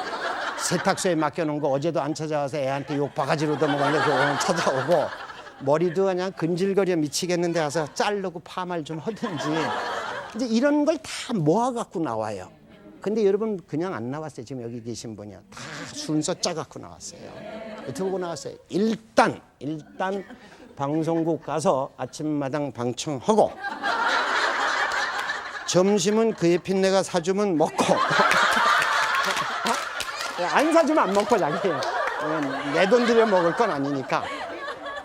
세탁소에 맡겨놓은 거 어제도 안 찾아와서 애한테 욕 바가지로 얻어먹었는데 그거 오늘 찾아오고 머리도 그냥 근질거려 미치겠는데 와서 자르고 파마를 좀 하든지 이제 이런 걸 다 모아갖고 나와요. 근데 여러분 그냥 안 나왔어요. 지금 여기 계신 분이요. 다 순서 짜갖고 나왔어요. 어떻게 보고 나왔어요? 일단 방송국 가서 아침마당 방청하고 점심은 그 옆에 내가 사주면 먹고 안 사주면 안 먹고 자기 내 돈 들여 먹을 건 아니니까.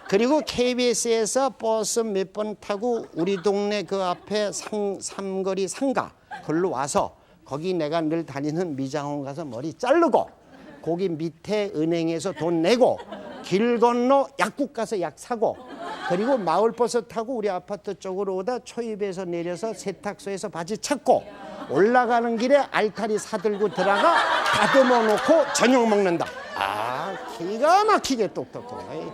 그리고 KBS에서 버스 몇 번 타고 우리 동네 그 앞에 삼거리 상가 걸로 와서 거기 내가 늘 다니는 미장원 가서 머리 자르고 거기 밑에 은행에서 돈 내고 길 건너 약국 가서 약 사고 그리고 마을버스 타고 우리 아파트 쪽으로 오다 초입에서 내려서 세탁소에서 바지 찾고 올라가는 길에 알타리 사들고 들어가 다듬어 놓고 저녁 먹는다. 아, 기가 막히게 똑똑해.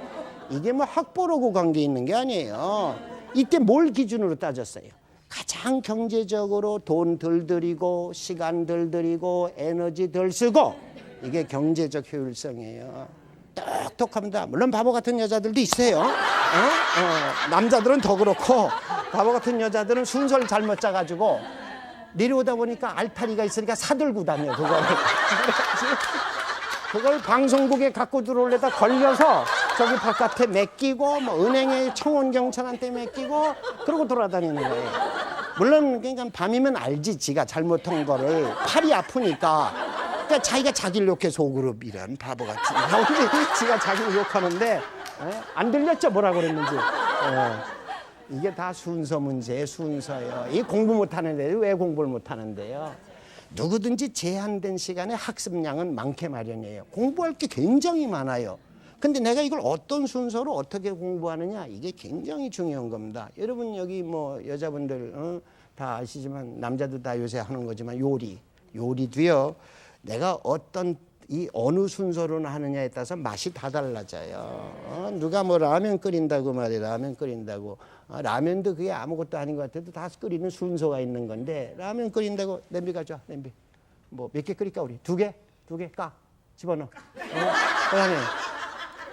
이게 뭐 학벌하고 관계 있는 게 아니에요. 이때 뭘 기준으로 따졌어요? 가장 경제적으로 돈 덜 들이고 시간 덜 들이고 에너지 덜 쓰고 이게 경제적 효율성이에요. 똑똑합니다. 물론 바보 같은 여자들도 있어요. 남자들은 더 그렇고 바보 같은 여자들은 순서를 잘못 짜가지고 내려오다 보니까 알타리가 있으니까 사들고 다녀 그걸 방송국에 갖고 들어올려다 걸려서 저기 바깥에 맡기고 뭐 은행에 청원 경찰한테 맡기고 그러고 돌아다니는 거예요. 물론 그러니까 밤이면 알지 지가 잘못한 거를 팔이 아프니까 그러니까 자기가 자기를 욕해 속으로 이런 바보 같은 지가 자기를 욕하는데 안 들렸죠 뭐라 그랬는지. 이게 다 순서 문제예요. 순서예요. 이 공부 못하는 애들 왜 공부를 못하는데요. 누구든지 제한된 시간에 학습량은 많게 마련이에요. 공부할 게 굉장히 많아요. 근데 내가 이걸 어떤 순서로 어떻게 공부하느냐 이게 굉장히 중요한 겁니다. 여러분 여기 뭐 여자분들 다 아시지만 남자도 다 요새 하는 거지만 요리도요. 내가 이 어느 순서로 하느냐에 따라서 맛이 다 달라져요. 누가 뭐 라면 끓인다고 말이야. 라면 끓인다고. 라면도 그게 아무것도 아닌 것 같아도 다 끓이는 순서가 있는 건데 라면 끓인다고 냄비 가져와. 냄비. 뭐 몇 개 끓일까 우리? 두 개 까. 집어넣어. 그다음에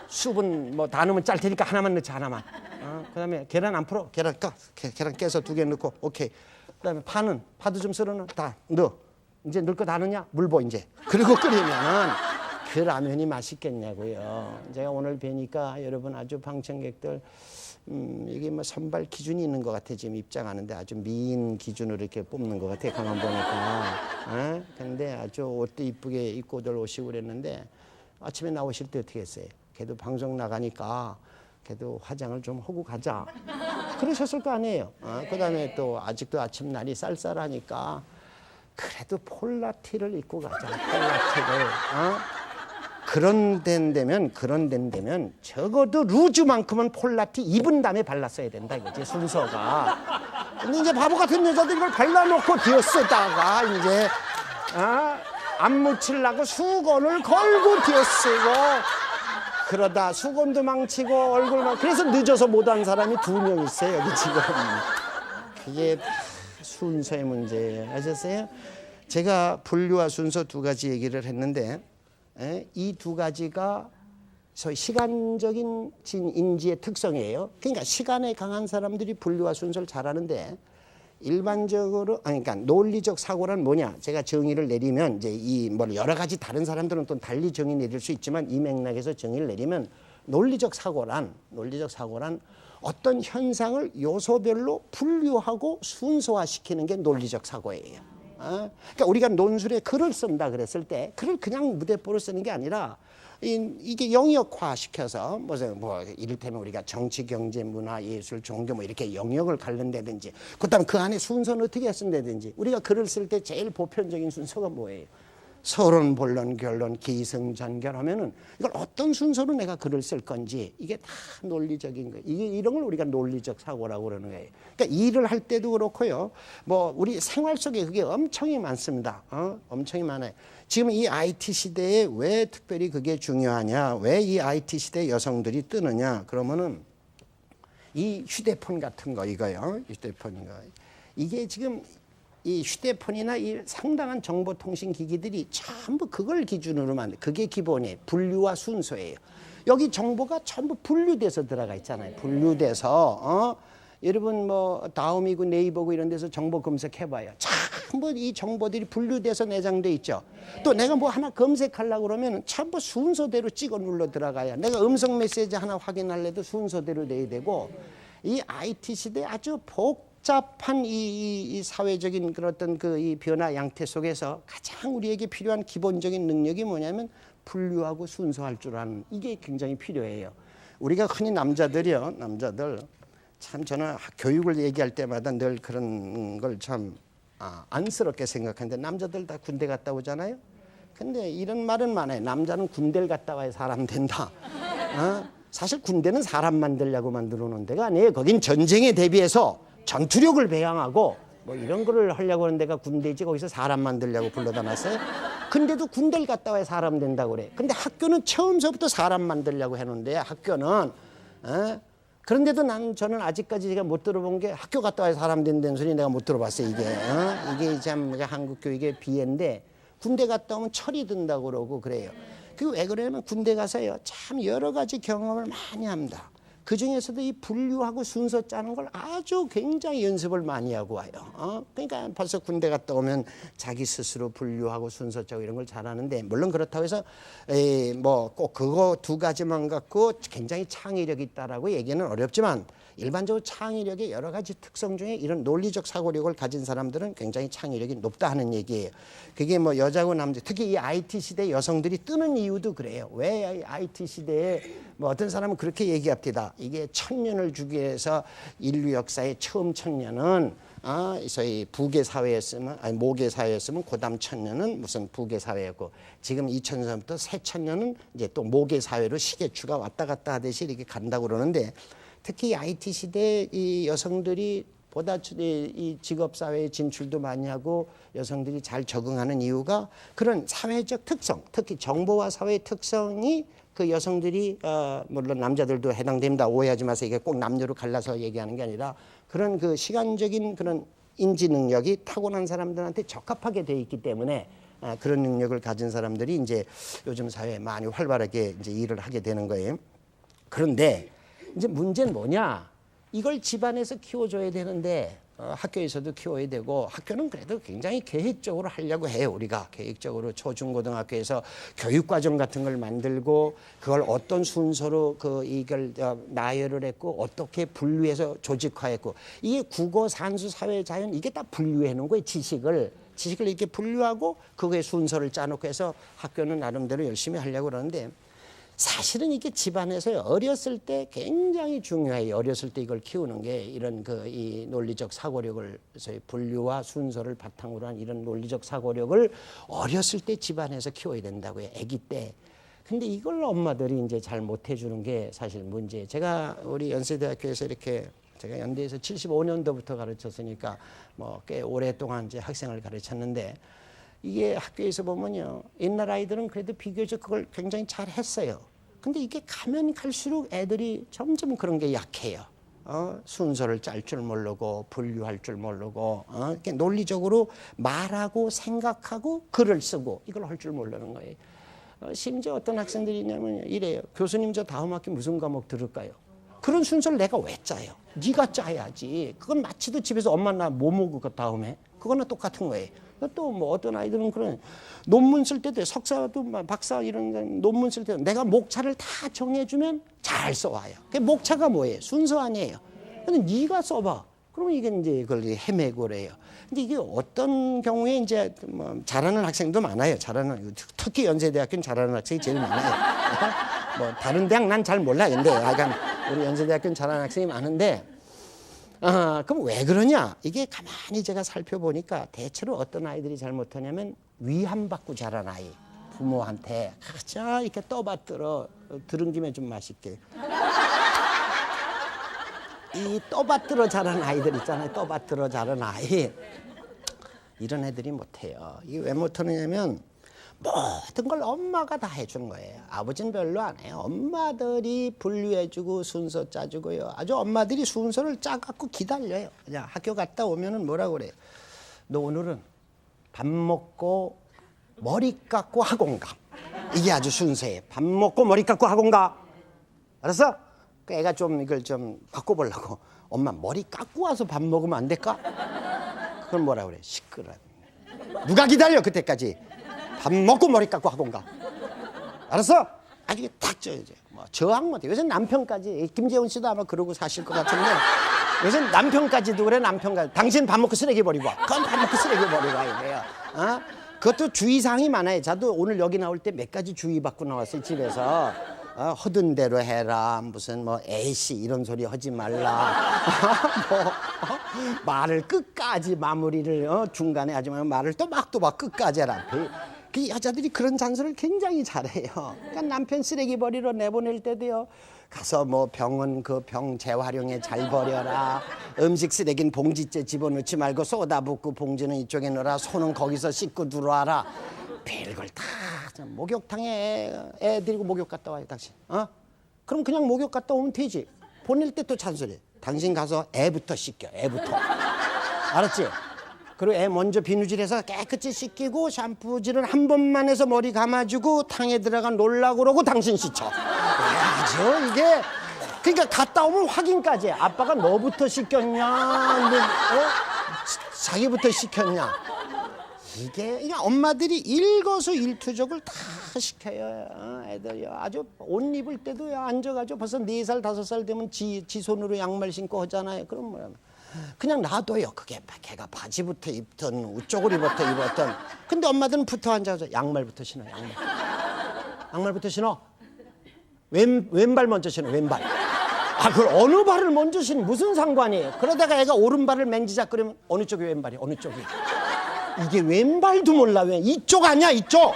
숲은 뭐 다 넣으면 짤 테니까 하나만 넣자 하나만. 그다음에 계란 안 풀어. 계란 깨서 두 개 넣고 오케이. 그다음에 파도 좀 썰어 넣어. 다 넣어. 이제 넣을 거 다 넣냐? 물 부어 이제. 그리고 끓이면은 그 라면이 맛있겠냐고요. 제가 오늘 뵈니까 여러분 아주 방청객들 이게 뭐 선발 기준이 있는 것 같아. 지금 입장하는데 아주 미인 기준으로 이렇게 뽑는 것 같아. 가만 보니까. 근데 아주 옷도 이쁘게 입고들 오시고 그랬는데 아침에 나오실 때 어떻게 했어요? 걔도 방송 나가니까 걔도 화장을 좀 하고 가자. 그러셨을 거 아니에요. 그다음에 또 아직도 아침 날이 쌀쌀하니까 그래도 폴라티를 입고 가자. 폴라티를. 그런 데는 되면 적어도 루즈만큼은 폴라티 입은 다음에 발랐어야 된다 이거지 순서가. 근데 이제 바보 같은 여자들이 이걸 발라놓고 뒤어쓰다가 이제 안 묻히려고 수건을 걸고 뒤어쓰고 그러다 수건도 망치고 얼굴만 그래서 늦어서 못한 사람이 2명 있어요 여기 지금. 그게 순서의 문제예요. 아셨어요? 제가 분류와 순서 2가지 얘기를 했는데 이 2가지가 소위 시간적인 인지의 특성이에요. 그러니까 시간에 강한 사람들이 분류와 순서를 잘하는데 일반적으로 그러니까 논리적 사고란 뭐냐? 제가 정의를 내리면 이제 이 뭐 여러 가지 다른 사람들은 또 달리 정의 내릴 수 있지만 이 맥락에서 정의를 내리면 논리적 사고란 어떤 현상을 요소별로 분류하고 순서화시키는 게 논리적 사고예요. 그러니까 우리가 논술에 글을 쓴다 그랬을 때 글을 그냥 무대뽀로 쓰는 게 아니라 이게 영역화시켜서 뭐 이를테면 우리가 정치, 경제, 문화, 예술, 종교 뭐 이렇게 영역을 가른다든지 그다음 그 안에 순서는 어떻게 쓴다든지 우리가 글을 쓸 때 제일 보편적인 순서가 뭐예요? 서론, 본론, 결론, 기승전결하면은 이걸 어떤 순서로 내가 글을 쓸 건지 이게 다 논리적인 거예요. 이게 이런 걸 우리가 논리적 사고라고 그러는 거예요. 그러니까 일을 할 때도 그렇고요. 뭐 우리 생활 속에 그게 엄청이 많습니다. 엄청이 많아요. 지금 이 IT 시대에 왜 특별히 그게 중요하냐? 왜 이 IT 시대 여성들이 뜨느냐? 그러면은 이 휴대폰 같은 거 이거요. 휴대폰 거. 이게 지금 이 휴대폰이나 이 상당한 정보통신 기기들이 전부 그걸 기준으로 만든 그게 기본이에요. 분류와 순서예요. 여기 정보가 전부 분류돼서 들어가 있잖아요. 분류돼서 여러분 뭐 다음이고 네이버고 이런 데서 정보 검색해봐요. 전부 이 정보들이 분류돼서 내장돼 있죠. 또 내가 뭐 하나 검색하려고 그러면 전부 순서대로 찍어 눌러 들어가야. 내가 음성 메시지 하나 확인하려도 순서대로 돼야 되고 이 IT 시대 아주 복잡한 이 사회적인 그런 어떤 그 이 변화 양태 속에서 가장 우리에게 필요한 기본적인 능력이 뭐냐면 분류하고 순서할 줄 아는 이게 굉장히 필요해요. 우리가 흔히 남자들 참 저는 교육을 얘기할 때마다 늘 그런 걸 참 안쓰럽게 생각하는데 남자들 다 군대 갔다 오잖아요. 근데 이런 말은 많아요. 남자는 군대를 갔다 와야 사람 된다. 사실 군대는 사람 만들려고 만들어 놓은 데가 아니에요. 거긴 전쟁에 대비해서 전투력을 배양하고 뭐 이런 거를 하려고 하는 데가 군대지 거기서 사람 만들려고 불러다 놨어요. 근데도 군대를 갔다 와야 사람 된다고 그래. 근데 학교는 처음서부터 사람 만들려고 해놓은데 학교는 그런데도 저는 아직까지 제가 못 들어본 게 학교 갔다 와야 사람 된다는 소리 내가 못 들어봤어요. 이게 참 한국 교육의 비애인데 군대 갔다 오면 철이 든다고 그러고 그래요. 그 왜 그러냐면 군대 가서요 참 여러 가지 경험을 많이 합니다. 그 중에서도 이 분류하고 순서 짜는 걸 아주 굉장히 연습을 많이 하고 와요. 그러니까 벌써 군대 갔다 오면 자기 스스로 분류하고 순서 짜고 이런 걸 잘하는데 물론 그렇다고 해서 뭐 꼭 그거 두 가지만 갖고 굉장히 창의력이 있다라고 얘기는 어렵지만 일반적으로 창의력의 여러 가지 특성 중에 이런 논리적 사고력을 가진 사람들은 굉장히 창의력이 높다 하는 얘기예요. 그게 뭐 여자고 남자, 특히 이 IT 시대 여성들이 뜨는 이유도 그래요. 왜 IT 시대에 뭐 어떤 사람은 그렇게 얘기합니다. 이게 1000년을 주기 위해서 인류 역사의 처음 1000년은 소위 부계 사회였으면 아니 모계 사회였으면 그다음 1000년은 무슨 부계 사회였고 지금 2000년부터 새 1000년은 이제 또 모계 사회로 시계추가 왔다 갔다 하듯이 이렇게 간다고 그러는데 특히 IT 시대 이 여성들이 보다 이 직업 사회에 진출도 많이 하고 여성들이 잘 적응하는 이유가 그런 사회적 특성, 특히 정보화 사회의 특성이 그 여성들이 물론 남자들도 해당됩니다. 오해하지 마세요. 이게 꼭 남녀로 갈라서 얘기하는 게 아니라 그런 그 시간적인 그런 인지 능력이 타고난 사람들한테 적합하게 돼 있기 때문에 그런 능력을 가진 사람들이 이제 요즘 사회에 많이 활발하게 이제 일을 하게 되는 거예요. 그런데 이제 문제는 뭐냐? 이걸 집안에서 키워줘야 되는데 학교에서도 키워야 되고 학교는 그래도 굉장히 계획적으로 하려고 해요. 우리가 계획적으로 초중고등학교에서 교육과정 같은 걸 만들고 그걸 어떤 순서로 이걸 나열을 했고 어떻게 분류해서 조직화했고 이게 국어, 산수, 사회, 자연 이게 다 분류해 놓은 거예요. 지식을 이렇게 분류하고 그거에 순서를 짜놓고 해서 학교는 나름대로 열심히 하려고 그러는데 사실은 이게 집안에서 어렸을 때 굉장히 중요해요. 어렸을 때 이걸 키우는 게 이런 이 논리적 사고력을 분류와 순서를 바탕으로 한 이런 논리적 사고력을 어렸을 때 집안에서 키워야 된다고요. 아기 때. 근데 이걸 엄마들이 이제 잘 못 해주는 게 사실 문제예요. 제가 우리 연세대학교에서 이렇게 제가 연대에서 75년도부터 가르쳤으니까 뭐 꽤 오랫동안 이제 학생을 가르쳤는데 이게 학교에서 보면요. 옛날 아이들은 그래도 비교적 그걸 굉장히 잘 했어요. 근데 이게 가면 갈수록 애들이 점점 그런 게 약해요. 순서를 짤 줄 모르고 분류할 줄 모르고 이렇게 논리적으로 말하고 생각하고 글을 쓰고 이걸 할 줄 모르는 거예요. 심지어 어떤 학생들이 있냐면 이래요. 교수님 저 다음 학기 무슨 과목 들을까요? 그런 순서를 내가 왜 짜요? 네가 짜야지. 그건 마치도 집에서 엄마 나 뭐 먹을 것 다음에 그거나 똑같은 거예요. 또 뭐 어떤 아이들은 그런 논문 쓸 때도 석사도 박사 이런 논문 쓸 때도 내가 목차를 다 정해주면 잘 써와요. 그 목차가 뭐예요? 순서 아니에요. 근데 네가 써봐. 그러면 이게 이제 그걸 헤매고 그래요. 근데 이게 어떤 경우에 이제 뭐 잘하는 학생도 많아요. 특히 연세대학교는 잘하는 학생이 제일 많아요. 뭐 다른 대학 난 잘 몰라. 근데 약간 우리 연세대학교는 잘하는 학생이 많은데. 그럼 왜 그러냐? 이게 가만히 제가 살펴보니까 대체로 어떤 아이들이 잘못하냐면 위안받고 자란 아이. 부모한테 가자 이렇게 떠받들어 들은 김에 좀 맛있게. 이 떠받들어 자란 아이들 있잖아요. 떠받들어 자란 아이. 이런 애들이 못해요. 이게 왜 못하느냐면 모든 걸 엄마가 다 해주는 거예요. 아버지는 별로 안 해요. 엄마들이 분류해주고 순서 짜주고요. 아주 엄마들이 순서를 짜갖고 기다려요. 그냥 학교 갔다 오면은 뭐라고 그래요. 너 오늘은 밥 먹고 머리 깎고 학원 가. 이게 아주 순서예요. 밥 먹고 머리 깎고 학원 가. 알았어? 그 애가 좀 이걸 좀 바꿔보려고. 엄마 머리 깎고 와서 밥 먹으면 안 될까? 그건 뭐라 그래? 시끄러. 누가 기다려 그때까지? 밥 먹고 머리 깎고 학원 가. 알았어? 아주 탁 쪄야지. 뭐 저항 못해. 요새 남편까지 김재훈 씨도 아마 그러고 사실 것 같은데 요새 남편까지도 그래. 남편까지. 당신 밥 먹고 쓰레기 버리고 와. 그건 밥 먹고 쓰레기 버리고 와 이거야. 어? 그것도 주의사항이 많아요. 저도 오늘 여기 나올 때 몇 가지 주의 받고 나왔어요. 집에서. 허든 대로 해라. 무슨 뭐 에이씨 이런 소리 하지 말라. 말을 끝까지 마무리를 중간에 하지 말고 말을 또 막 끝까지 해라. 그 여자들이 그런 잔소리를 굉장히 잘해요. 그러니까 남편 쓰레기 버리러 내보낼 때도요. 가서 뭐 병은 그 병 재활용에 잘 버려라. 음식 쓰레기는 봉지째 집어넣지 말고 쏟아붓고 봉지는 이쪽에 넣어라. 손은 거기서 씻고 들어와라. 별걸 다 목욕탕에 애 데리고 목욕 갔다 와요 당신. 그럼 그냥 목욕 갔다 오면 되지. 보낼 때 또 잔소리. 당신 가서 애부터 씻겨. 애부터. 알았지? 그리고 애 먼저 비누질해서 깨끗이 씻기고 샴푸질을 한 번만 해서 머리 감아주고 탕에 들어가 놀라고 그러고 당신 씻어. 아주 이게 그러니까 갔다 오면 확인까지 해. 아빠가 너부터 씻겼냐? 자기부터 씻겼냐? 이게 엄마들이 일거수일투족을 다 시켜요. 애들이요. 아주 옷 입을 때도요. 앉아가지고 벌써 4살 5살 되면 지 손으로 양말 신고 하잖아요. 그럼 뭐야? 그냥 놔둬요. 그게 걔가 바지부터 입든 우쪽으리부터 입었든. 근데 엄마들은 붙어 앉아서 양말부터 신어. 양말부터 신어. 왼발 먼저 신어. 왼발. 그걸 어느 발을 먼저 신어? 무슨 상관이에요? 그러다가 애가 오른발을 맨지작거리면 어느 쪽이 왼발이? 어느 쪽이? 이게 왼발도 몰라. 왜? 이쪽 아니야 이쪽.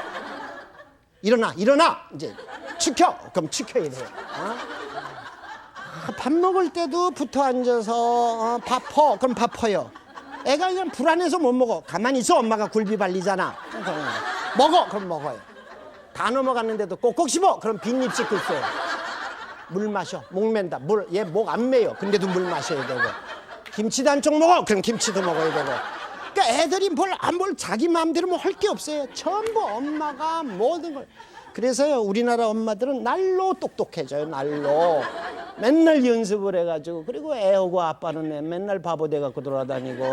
일어나 이제 치켜. 그럼 치켜야 돼요. 밥 먹을 때도 붙어 앉아서 밥 퍼. 그럼 밥 퍼요. 애가 그냥 불안해서 못 먹어. 가만히 있어. 엄마가 굴비 발리잖아. 먹어. 그럼 먹어요. 다 넘어갔는데도 꼭꼭 씹어. 그럼 빈입 씻고 있어요. 물 마셔. 목 맨다. 얘 목 안 매요. 근데도 물 마셔야 되고. 김치도 한쪽 먹어. 그럼 김치도 먹어야 되고. 그러니까 애들이 뭘 자기 마음대로 뭐 할 게 없어요. 전부 엄마가 모든 걸. 그래서요 우리나라 엄마들은 날로 똑똑해져요. 날로. 맨날 연습을 해가지고 그리고 애하고 아빠는 맨날 바보 돼갖고 돌아다니고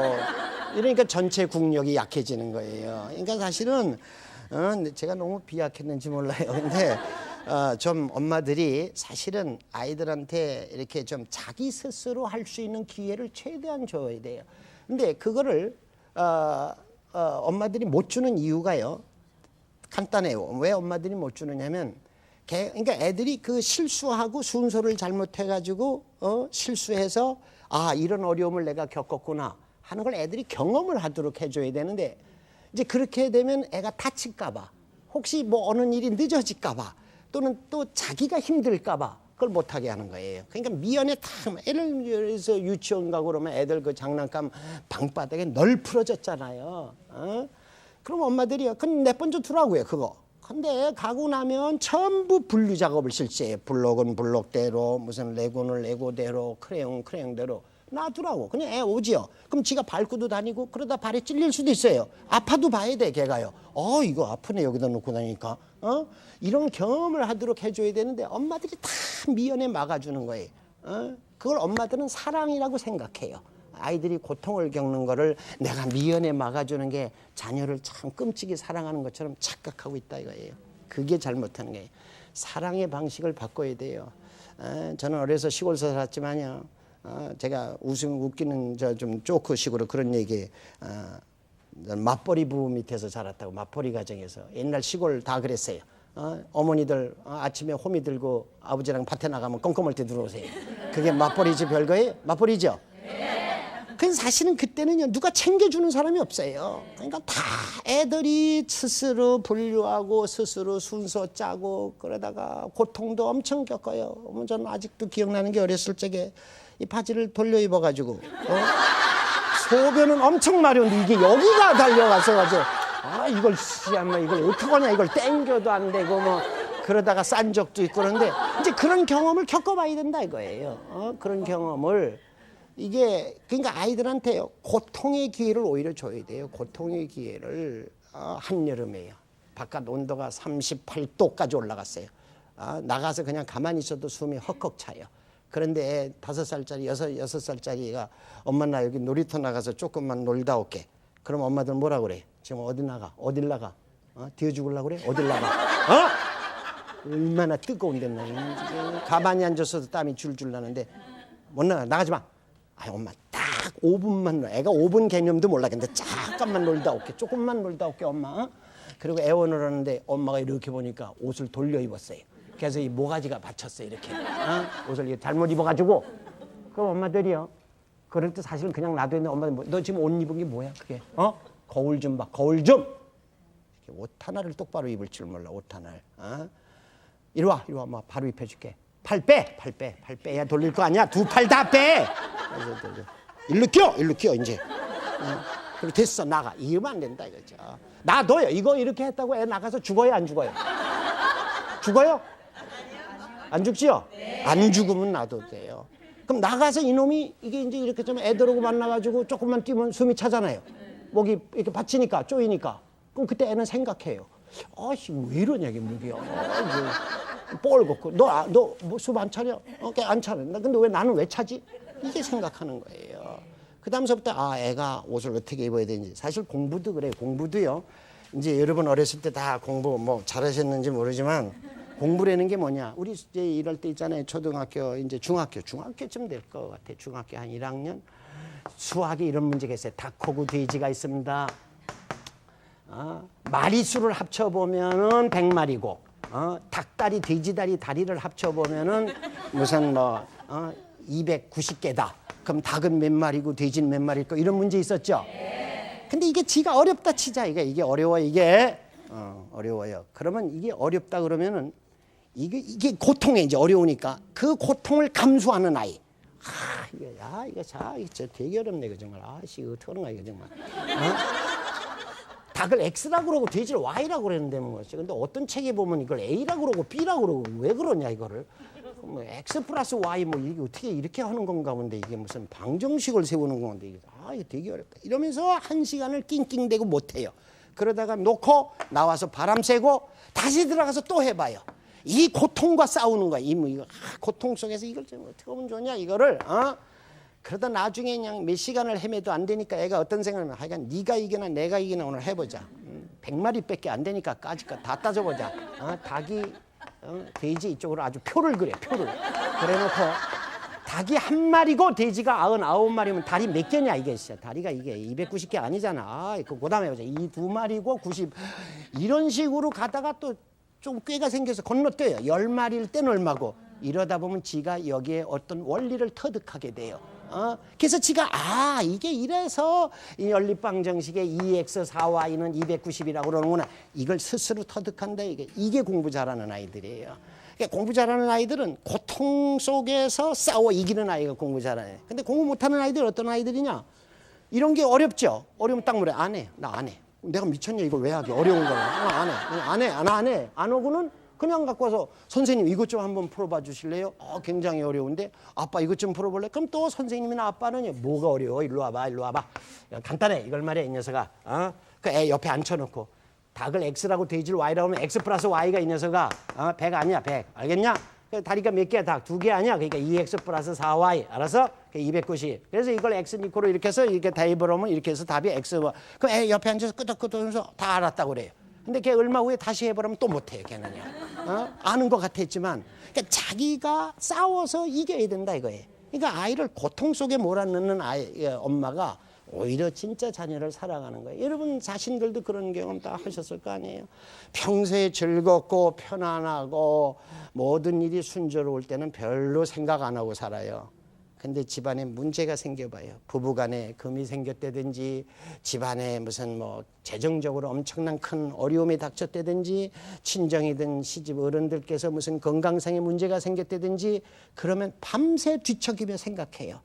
이러니까 전체 국력이 약해지는 거예요. 그러니까 사실은 제가 너무 비약했는지 몰라요. 근데 좀 엄마들이 사실은 아이들한테 이렇게 좀 자기 스스로 할 수 있는 기회를 최대한 줘야 돼요. 근데 그거를 엄마들이 못 주는 이유가요. 간단해요. 왜 엄마들이 못 주느냐면 그러니까 애들이 그 실수하고 순서를 잘못해가지고 실수해서 이런 어려움을 내가 겪었구나 하는 걸 애들이 경험을 하도록 해줘야 되는데 이제 그렇게 되면 애가 다칠까봐 혹시 뭐 어느 일이 늦어질까봐 또는 또 자기가 힘들까봐 그걸 못하게 하는 거예요. 그러니까 미연에 다 애를 위해서 유치원 가고 그러면 애들 그 장난감 방바닥에 널브러졌잖아요. 그럼 엄마들이요. 그럼 내번째 두라고요 그거. 근데 가고 나면 전부 분류 작업을 실시해요. 블록은 블록대로, 무슨 레고는 레고대로, 크레용 크레용대로 놔두라고. 그냥 애 오지요. 그럼 지가 밟고도 다니고 그러다 발에 찔릴 수도 있어요. 아파도 봐야 돼 걔가요. 이거 아프네 여기다 놓고 다니니까. 이런 경험을 하도록 해줘야 되는데 엄마들이 다 미연에 막아주는 거예요. 그걸 엄마들은 사랑이라고 생각해요. 아이들이 고통을 겪는 거를 내가 미연에 막아주는 게 자녀를 참 끔찍이 사랑하는 것처럼 착각하고 있다 이거예요. 그게 잘못하는 거예요. 사랑의 방식을 바꿔야 돼요. 저는 어려서 시골에서 살았지만요. 제가 웃기는 좀 조크식으로 그런 얘기. 맞벌이 부부 밑에서 자랐다고. 맞벌이 가정에서. 옛날 시골 다 그랬어요. 어머니들 아침에 호미 들고 아버지랑 밭에 나가면 껌껌할 때 들어오세요. 그게 맞벌이지 별거예요? 맞벌이죠? 그래서 사실은 그때는요 누가 챙겨주는 사람이 없어요. 그러니까 다 애들이 스스로 분류하고 스스로 순서 짜고 그러다가 고통도 엄청 겪어요. 저는 아직도 기억나는 게 어렸을 적에 이 바지를 돌려 입어가지고 소변은 엄청 마려운데 이게 여기가 달려가서 가지고 이걸 아마 이걸 어떡하냐 이걸 땡겨도 안 되고 뭐 그러다가 싼 적도 있고 그런데 이제 그런 경험을 겪어봐야 된다 이거예요. 그런 경험을 이게 그러니까 아이들한테요 고통의 기회를 오히려 줘야 돼요. 고통의 기회를 한여름에요. 바깥 온도가 38도까지 올라갔어요. 나가서 그냥 가만히 있어도 숨이 헉헉 차요. 그런데 5살짜리 6살짜리가 엄마 나 여기 놀이터 나가서 조금만 놀다 올게. 그럼 엄마들 뭐라 그래? 지금 어디 나가? 어딜 나가? 뒤어 죽으려고 그래? 어딜 나가? 얼마나 뜨거운데 가만히 앉아서도 땀이 줄줄 나는데 못 나가. 나가지 마. 엄마 딱 5분만 애가 5분 개념도 몰라겠는데 잠깐만 놀다 올게. 조금만 놀다 올게 엄마. 그리고 애원을 하는데 엄마가 이렇게 보니까 옷을 돌려 입었어요. 그래서 이 모가지가 받쳤어요 이렇게. 옷을 잘못 입어가지고. 그럼 엄마들이요 그럴 때 사실은 그냥 놔두는데 엄마는 너 지금 옷 입은 게 뭐야 그게? 거울 좀 봐. 거울 좀. 옷 하나를 똑바로 입을 줄 몰라. 옷 하나를. 이리 와 엄마 바로 입혀줄게. 팔 빼야 돌릴 거 아니야. 두 팔 다 빼. 일로 끼워 이제. 그리고 됐어 나가. 이러면 안 된다 이거죠. 놔둬요. 이거 이렇게 했다고 애 나가서 죽어요 안 죽어요? 죽어요? 안 죽지요? 안 죽으면 놔둬도 돼요. 그럼 나가서 이놈이 이게 이제 이렇게 좀 애들하고 만나가지고 조금만 뛰면 숨이 차잖아요. 목이 이렇게 받치니까 쪼이니까. 그럼 그때 애는 생각해요. 왜 이러냐 이게 목이야. 뻘 걷고 너 뭐 숨 안 차려? 안 차는데 근데 왜 나는 왜 차지? 이게 생각하는 거예요. 그 다음서부터 애가 옷을 어떻게 입어야 되는지. 사실 공부도 그래요. 공부도요. 이제 여러분 어렸을 때 다 공부 뭐 잘하셨는지 모르지만 공부라는 게 뭐냐? 우리 이제 이럴 때 있잖아요. 초등학교 이제 중학교쯤 될 것 같아. 중학교 한 1학년 수학에 이런 문제가 있어요. 닭하고 돼지가 있습니다. 마리수를 합쳐보면은 100마리고 닭다리 돼지다리 다리를 합쳐보면은 무슨 290개다. 그럼 닭은 몇 마리고 돼지는 몇 마리고 이런 문제 있었죠. 근데 이게 지가 어렵다 치자. 이게 어려워 이게 어려워요. 그러면 이게 어렵다 그러면은 이게 고통에 이제 어려우니까 그 고통을 감수하는 아이. 이거 되게 어렵네 이거 정말. 이거 어떡하는가 이거 정말. 닭을 X라고 그러고 돼지를 Y라고 그랬는데 뭐지. 근데 어떤 책에 보면 이걸 A라고 그러고 B라고 그러고 왜 그러냐 이거를. 뭐 X 플러스 Y 뭐 이게 어떻게 이렇게 하는 건가 본데 이게 무슨 방정식을 세우는 건데 이거 되게 어렵다. 이러면서 1시간을 낑낑대고 못해요. 그러다가 놓고 나와서 바람 쐬고 다시 들어가서 또 해봐요. 이 고통과 싸우는 거야. 고통 속에서 이걸 좀 어떻게 하면 좋냐 이거를. 그러다 나중에 그냥 몇 시간을 헤매도 안 되니까 애가 어떤 생각을 하면 하여간 네가 이기나 내가 이기나 오늘 해보자. 100마리밖에 안 되니까 까짓거 다 따져보자. 닭이 돼지 이쪽으로 아주 표를 그래놓고 닭이 1마리고 돼지가 99마리면 다리 몇 개냐 이게 진짜. 다리가 이게 290개 아니잖아. 그 다음에 보자. 이 2마리고 90 이런 식으로 가다가 또 좀 꾀가 생겨서 건너뛰어요. 10마리일 땐 얼마고. 이러다 보면 지가 여기에 어떤 원리를 터득하게 돼요. 그래서 지가 이게 이래서 이 연립방정식의 2x4y는 290이라고 그러는구나. 이걸 스스로 터득한다. 이게 공부 잘하는 아이들이에요. 그러니까 공부 잘하는 아이들은 고통 속에서 싸워 이기는 아이가 공부 잘하네. 근데 공부 못하는 아이들 어떤 아이들이냐? 이런 게 어렵죠. 어려우면 딱 물어. 안 해. 나 안 해. 내가 미쳤냐 이걸 왜 하게. 어려운 거. 안 해. 안 오고는 그냥 갖고 와서 선생님 이것 좀 한번 풀어봐 주실래요? 굉장히 어려운데 아빠 이것 좀 풀어볼래? 그럼 또 선생님이나 아빠는 뭐가 어려워? 일로 와봐. 간단해. 이걸 말해 이 녀석아. 그 애 옆에 앉혀놓고 닭을 X라고 돼지를 Y라고 하면 X 플러스 Y가 이 녀석아 100 아니야 100 알겠냐? 다리가 몇 개야 닭? 2개 아니야? 그러니까 2X 플러스 4Y 알았어? 290 그래서 이걸 X 니코로 이렇게 해서 이렇게 대입을 하면 이렇게 해서 답이 X 그럼 애 옆에 앉아서 끄덕끄덕 하면서 다 알았다고 그래요. 근데 걔 얼마 후에 다시 해보라면 또 못해요 걔는요. 아는 것 같았지만 그러니까 자기가 싸워서 이겨야 된다 이거예요. 그러니까 아이를 고통 속에 몰아넣는 엄마가 오히려 진짜 자녀를 사랑하는 거예요. 여러분 자신들도 그런 경험 다 하셨을 거 아니에요. 평소에 즐겁고 편안하고 모든 일이 순조로울 때는 별로 생각 안 하고 살아요. 근데 집안에 문제가 생겨봐요. 부부간에 금이 생겼다든지 집안에 무슨 뭐 재정적으로 엄청난 큰 어려움이 닥쳤다든지 친정이든 시집 어른들께서 무슨 건강상의 문제가 생겼다든지 그러면 밤새 뒤척이며 생각해요.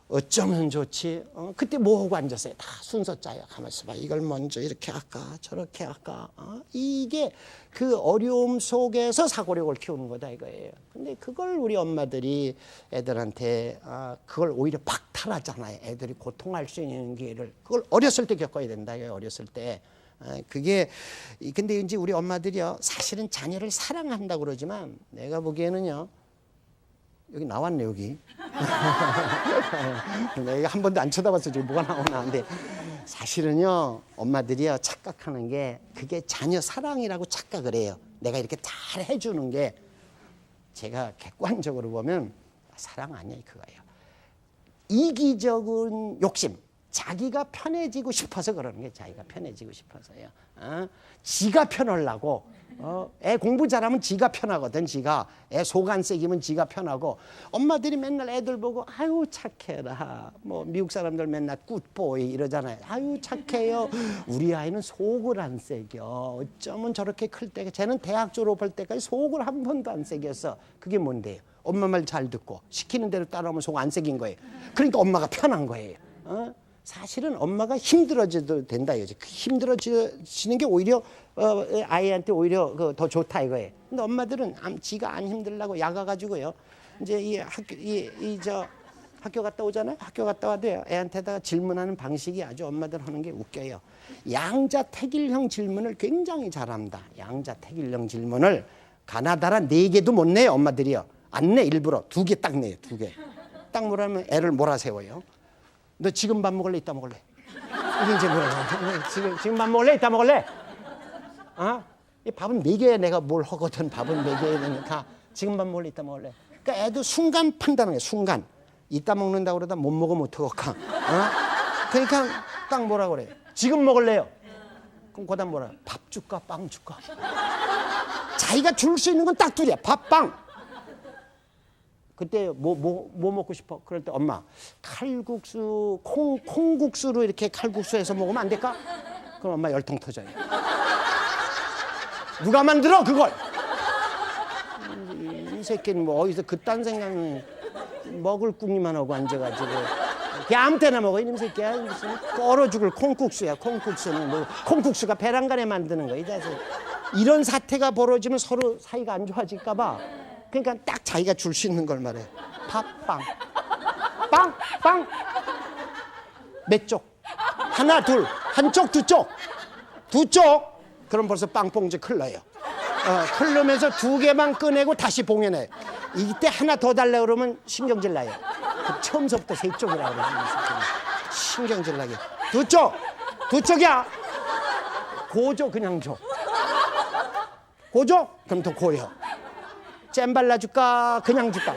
어쩌면 좋지? 그때 뭐 하고 앉았어요? 다 순서 짜요. 가만있어 봐. 이걸 먼저 이렇게 할까? 저렇게 할까? 이게 그 어려움 속에서 사고력을 키우는 거다 이거예요. 근데 그걸 우리 엄마들이 애들한테 그걸 오히려 박탈하잖아요. 애들이 고통할 수 있는 기회를 그걸 어렸을 때 겪어야 된다. 어렸을 때. 그게 근데 이제 우리 엄마들이요 사실은 자녀를 사랑한다고 그러지만 내가 보기에는요 여기 나왔네 여기. 내가 한 번도 안 쳐다봤어 지금 뭐가 나오나. 근데 사실은요 엄마들이요 착각하는 게 그게 자녀 사랑이라고 착각을 해요. 내가 이렇게 잘 해주는 게 제가 객관적으로 보면 사랑 아니에요 그거예요. 이기적인 욕심. 자기가 편해지고 싶어서 그러는 게 자기가 편해지고 싶어서요. 지가 편하려고. 애 공부 잘하면 지가 편하거든. 지가 애 속 안 새기면 지가 편하고 엄마들이 맨날 애들 보고 아유 착해라 뭐 미국 사람들 맨날 굿보이 이러잖아요. 아유 착해요. 우리 아이는 속을 안 새겨. 어쩌면 저렇게 클 때 쟤는 대학 졸업할 때까지 속을 한 번도 안 새겼어. 그게 뭔데요? 엄마 말 잘 듣고 시키는 대로 따라오면 속 안 새긴 거예요. 그러니까 엄마가 편한 거예요. 사실은 엄마가 힘들어져도 된다 이거지. 힘들어지는 게 오히려 아이한테 오히려 더 좋다 이거예요. 근데 엄마들은 지가 안 힘들라고 야가가지고요. 이제 이 학교 갔다 오잖아요. 학교 갔다 와도요. 애한테다가 질문하는 방식이 아주 엄마들 하는 게 웃겨요. 양자택일형 질문을 굉장히 잘합니다. 양자택일형 질문을 가나다라 4개도 못 내요. 엄마들이요. 안 내 일부러 2개 딱 내요. 2개. 딱 뭐라면 애를 몰아세워요. 너 지금 밥 먹을래? 이따 먹을래? 이게 이제 뭐야? 지금 밥 먹을래? 이따 먹을래? 이 밥은 4개에 내가 뭘 하거든. 밥은 4개에 다 지금 밥 먹을래? 이따 먹을래? 그러니까 애도 순간 판단하는 거야. 순간. 이따 먹는다고 그러다 못 먹으면 어떡할까? 그러니까 딱 뭐라 그래? 지금 먹을래요? 그럼 그다음 뭐라? 밥 줄까? 빵 줄까? 자기가 줄 수 있는 건 딱 둘이야. 밥, 빵. 그때 뭐 먹고 싶어? 그럴 때 엄마 칼국수 콩국수로 이렇게 칼국수해서 먹으면 안 될까? 그럼 엄마 열통 터져요. 누가 만들어 그걸? 이 새끼는 뭐 어디서 그딴 생각은 먹을 궁리만 하고 앉아가지고 그냥 아무 때나 먹어 이놈 새끼야. 무슨 얼어 죽을 콩국수야. 콩국수는 뭐 콩국수가 베란간에 만드는 거야 이 자식. 이런 사태가 벌어지면 서로 사이가 안 좋아질까 봐. 그러니까 딱 자기가 줄 수 있는 걸 말해. 밥, 빵. 빵. 몇 쪽? 하나, 둘. 한쪽, 두 쪽. 두 쪽. 그럼 벌써 빵봉지 클러요. 클르면서 2개만 꺼내고 다시 봉해내요. 이때 하나 더 달라고 그러면 신경질 나요. 처음부터 3쪽이라고 그래요. 신경질 나게. 2쪽. 2쪽이야. 고줘 그냥 줘. 고줘? 그럼 더 고여. 잼 발라줄까? 그냥 줄까?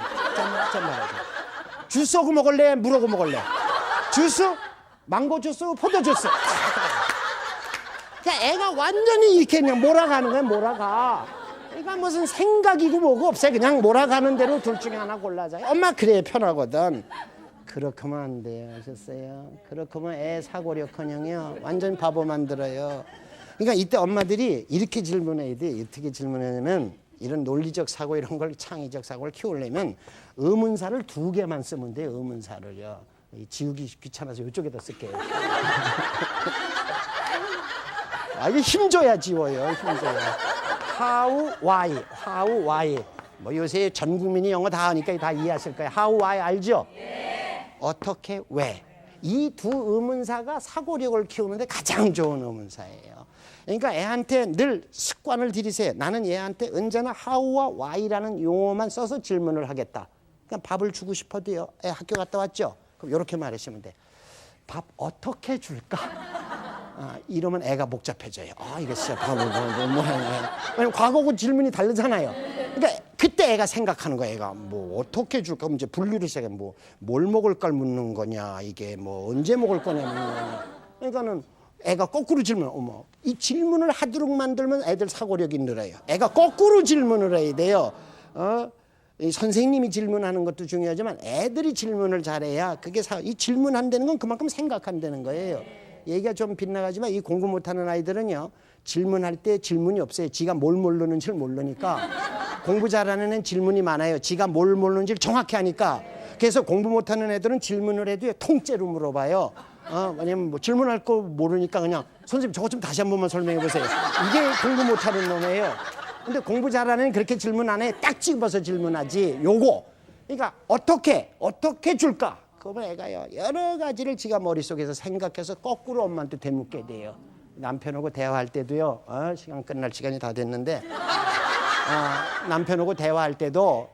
잼 발라줘. 주스하고 먹을래? 물하고 먹을래? 주스? 망고 주스? 포도 주스? 그러니까 애가 완전히 이렇게 그냥 몰아가는 거야, 몰아가. 그러니까 무슨 생각이고 뭐고 없어요. 그냥 몰아가는 대로 둘 중에 하나 골라자. 엄마 그래 편하거든. 그렇게 하면 안 돼요. 아셨어요? 그렇게 하면 애 사고력커녕요 완전 바보 만들어요. 그러니까 이때 엄마들이 이렇게 질문해야 돼. 어떻게 질문하냐면 이런 논리적 사고 이런 걸 창의적 사고를 키우려면 의문사를 2개만 쓰면 돼요. 의문사를요. 지우기 귀찮아서 이쪽에다 쓸게요. 이게 힘줘야 지워요. 힘줘야. How, why. 뭐 요새 전 국민이 영어 다 하니까 다 이해하실 거예요. How, why 알죠? 네. 어떻게, 왜. 이 2 의문사가 사고력을 키우는데 가장 좋은 의문사예요. 그러니까 애한테 늘 습관을 들이세요. 나는 얘한테 언제나 how와 why라는 용어만 써서 질문을 하겠다. 그냥 밥을 주고 싶어도요. 애 학교 갔다 왔죠? 그럼 이렇게 말하시면 돼. 밥 어떻게 줄까? 이러면 애가 복잡해져요. 이거 진짜 밥을 뭐야. 왜냐면 과거고 질문이 다르잖아요. 그러니까 그때 애가 생각하는 거야. 애가 뭐 어떻게 줄까? 그럼 이제 분류를 시작해. 뭘 먹을 걸 묻는 거냐? 이게 뭐 언제 먹을 거냐 묻는 거냐. 그러니까는 애가 거꾸로 질문, 이 질문을 하도록 만들면 애들 사고력이 늘어요. 애가 거꾸로 질문을 해야 돼요. 이 선생님이 질문하는 것도 중요하지만 애들이 질문을 잘해야 그게 이 질문한다는 건 그만큼 생각한다는 거예요. 얘기가 좀 빗나가지만 이 공부 못하는 아이들은요, 질문할 때 질문이 없어요. 지가 뭘 모르는지를 모르니까. 공부 잘하는 애는 질문이 많아요. 지가 뭘 모르는지를 정확히 하니까. 그래서 공부 못하는 애들은 질문을 해도 통째로 물어봐요. 왜냐면 뭐 질문할 거 모르니까 그냥 선생님 저거 좀 다시 한 번만 설명해 보세요. 이게 공부 못하는 놈이에요. 근데 공부 잘하는 애는 그렇게 질문 안 해. 딱 집어서 질문하지. 요거. 그러니까 어떻게 줄까? 그러면 애가요, 여러 가지를 지가 머릿속에서 생각해서 거꾸로 엄마한테 되묻게 돼요. 남편하고 대화할 때도요, 시간 끝날 시간이 다 됐는데, 남편하고 대화할 때도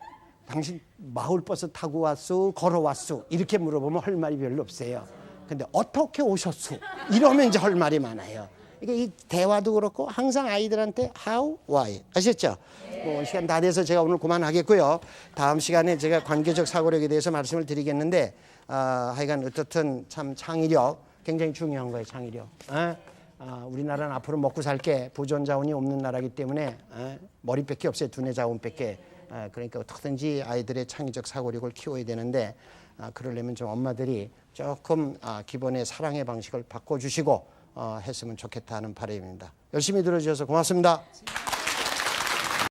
당신 마을버스 타고 왔수? 걸어왔수? 이렇게 물어보면 할 말이 별로 없어요. 근데 어떻게 오셨수? 이러면 이제 할 말이 많아요. 그러니까 이 대화도 그렇고 항상 아이들한테 how, why. 아셨죠? 뭐 시간 다 돼서 제가 오늘 그만하겠고요. 다음 시간에 제가 관계적 사고력에 대해서 말씀을 드리겠는데, 하여간 어떻든 참 창의력 굉장히 중요한 거예요. 창의력. 우리나라는 앞으로 먹고 살게 보존 자원이 없는 나라이기 때문에 머리밖에 없어요. 두뇌 자원밖에. 그러니까 어떻게든지 아이들의 창의적 사고력을 키워야 되는데, 그러려면 좀 엄마들이 조금 기본의 사랑의 방식을 바꿔주시고 했으면 좋겠다 하는 바람입니다. 열심히 들어주셔서 고맙습니다.